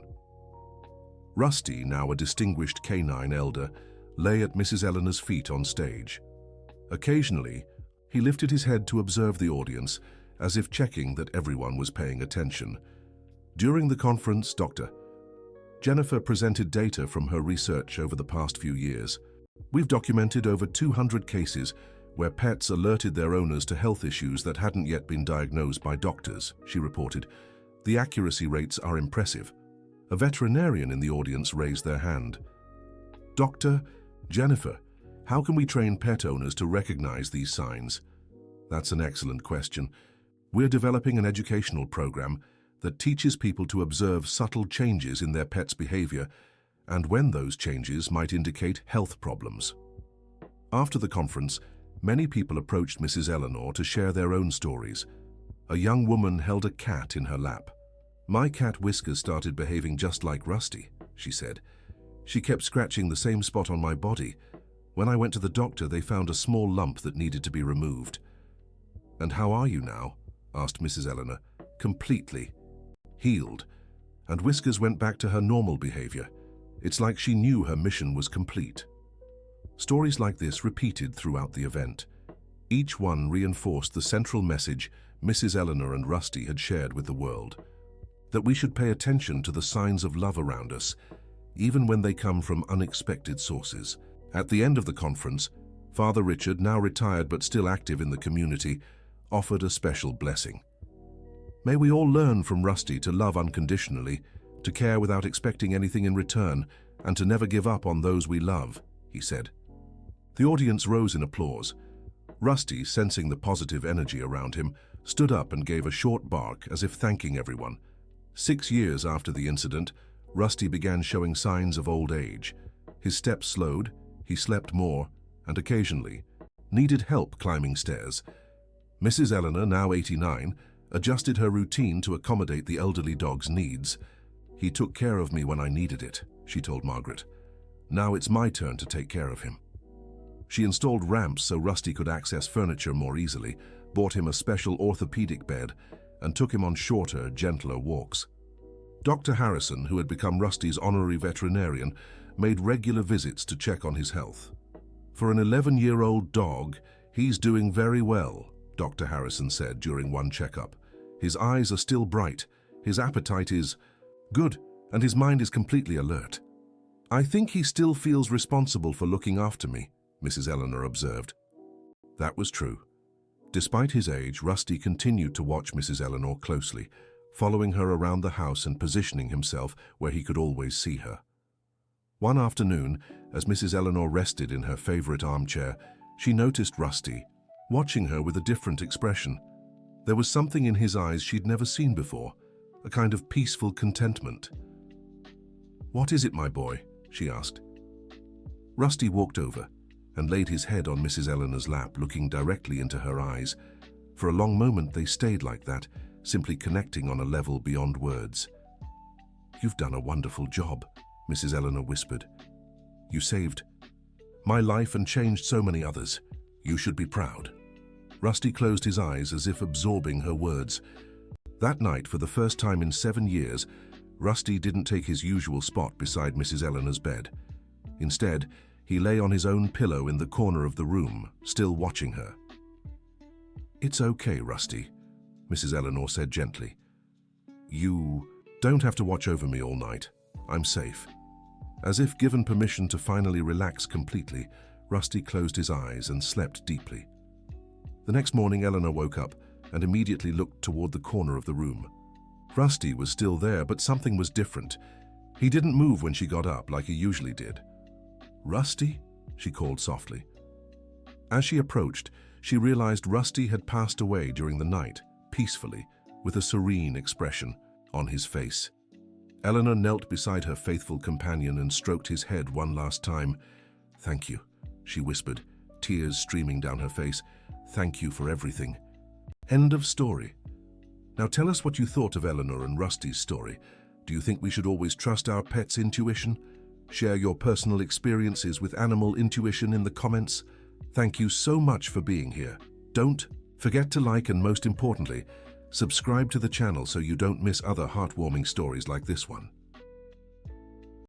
Rusty, now a distinguished canine elder, lay at Mrs. Eleanor's feet on stage. Occasionally, he lifted his head to observe the audience, as if checking that everyone was paying attention. During the conference, Dr. Jennifer presented data from her research over the past few years. We've documented over 200 cases where pets alerted their owners to health issues that hadn't yet been diagnosed by doctors, she reported. The accuracy rates are impressive. A veterinarian in the audience raised their hand. Dr. Jennifer, how can we train pet owners to recognize these signs? That's an excellent question. We're developing an educational program that teaches people to observe subtle changes in their pet's behavior and when those changes might indicate health problems. After the conference, many people approached Mrs. Eleanor to share their own stories. A young woman held a cat in her lap. My cat Whiskers started behaving just like Rusty, she said. She kept scratching the same spot on my body. When I went to the doctor, they found a small lump that needed to be removed. And how are you now? Asked Mrs. Eleanor. Completely healed. And Whiskers went back to her normal behavior. It's like she knew her mission was complete. Stories like this repeated throughout the event. Each one reinforced the central message Mrs. Eleanor and Rusty had shared with the world, that we should pay attention to the signs of love around us, even when they come from unexpected sources. At the end of the conference, Father Richard, now retired but still active in the community, offered a special blessing. May we all learn from Rusty to love unconditionally, to care without expecting anything in return, and to never give up on those we love, he said. The audience rose in applause. Rusty, sensing the positive energy around him, stood up and gave a short bark as if thanking everyone. 6 years after the incident, Rusty began showing signs of old age. His steps slowed, he slept more, and occasionally needed help climbing stairs. Mrs. Eleanor, now 89, adjusted her routine to accommodate the elderly dog's needs. "He took care of me when I needed it," she told Margaret. "Now it's my turn to take care of him." She installed ramps so Rusty could access furniture more easily, bought him a special orthopedic bed, and took him on shorter, gentler walks. Dr. Harrison, who had become Rusty's honorary veterinarian, made regular visits to check on his health. "For an 11-year-old dog, he's doing very well," Dr. Harrison said during one checkup. "His eyes are still bright, his appetite is good, and his mind is completely alert. I think he still feels responsible for looking after me," Mrs. Eleanor observed. That was true. Despite his age, Rusty continued to watch Mrs. Eleanor closely, following her around the house and positioning himself where he could always see her. One afternoon, as Mrs. Eleanor rested in her favorite armchair, she noticed Rusty, watching her with a different expression. There was something in his eyes she'd never seen before, a kind of peaceful contentment. "What is it, my boy?" she asked. Rusty walked over and laid his head on Mrs. Eleanor's lap, looking directly into her eyes. For a long moment they stayed like that, simply connecting on a level beyond words. "You've done a wonderful job," Mrs. Eleanor whispered. "You saved my life and changed so many others. You should be proud." Rusty closed his eyes as if absorbing her words. That night, for the first time in 7 years, Rusty didn't take his usual spot beside Mrs. Eleanor's bed. Instead, he lay on his own pillow in the corner of the room, still watching her. "It's okay, Rusty," Mrs. Eleanor said gently. "You don't have to watch over me all night. I'm safe." As if given permission to finally relax completely, Rusty closed his eyes and slept deeply. The next morning, Eleanor woke up and immediately looked toward the corner of the room. Rusty was still there, but something was different. He didn't move when she got up like he usually did. "Rusty?" she called softly. As she approached, she realized Rusty had passed away during the night, peacefully, with a serene expression on his face. Eleanor knelt beside her faithful companion and stroked his head one last time. "Thank you," she whispered, tears streaming down her face. "Thank you for everything." End of story. Now tell us what you thought of Eleanor and Rusty's story. Do you think we should always trust our pets' intuition? Share your personal experiences with animal intuition in the comments. Thank you so much for being here. Don't forget to like and, most importantly, subscribe to the channel so you don't miss other heartwarming stories like this one.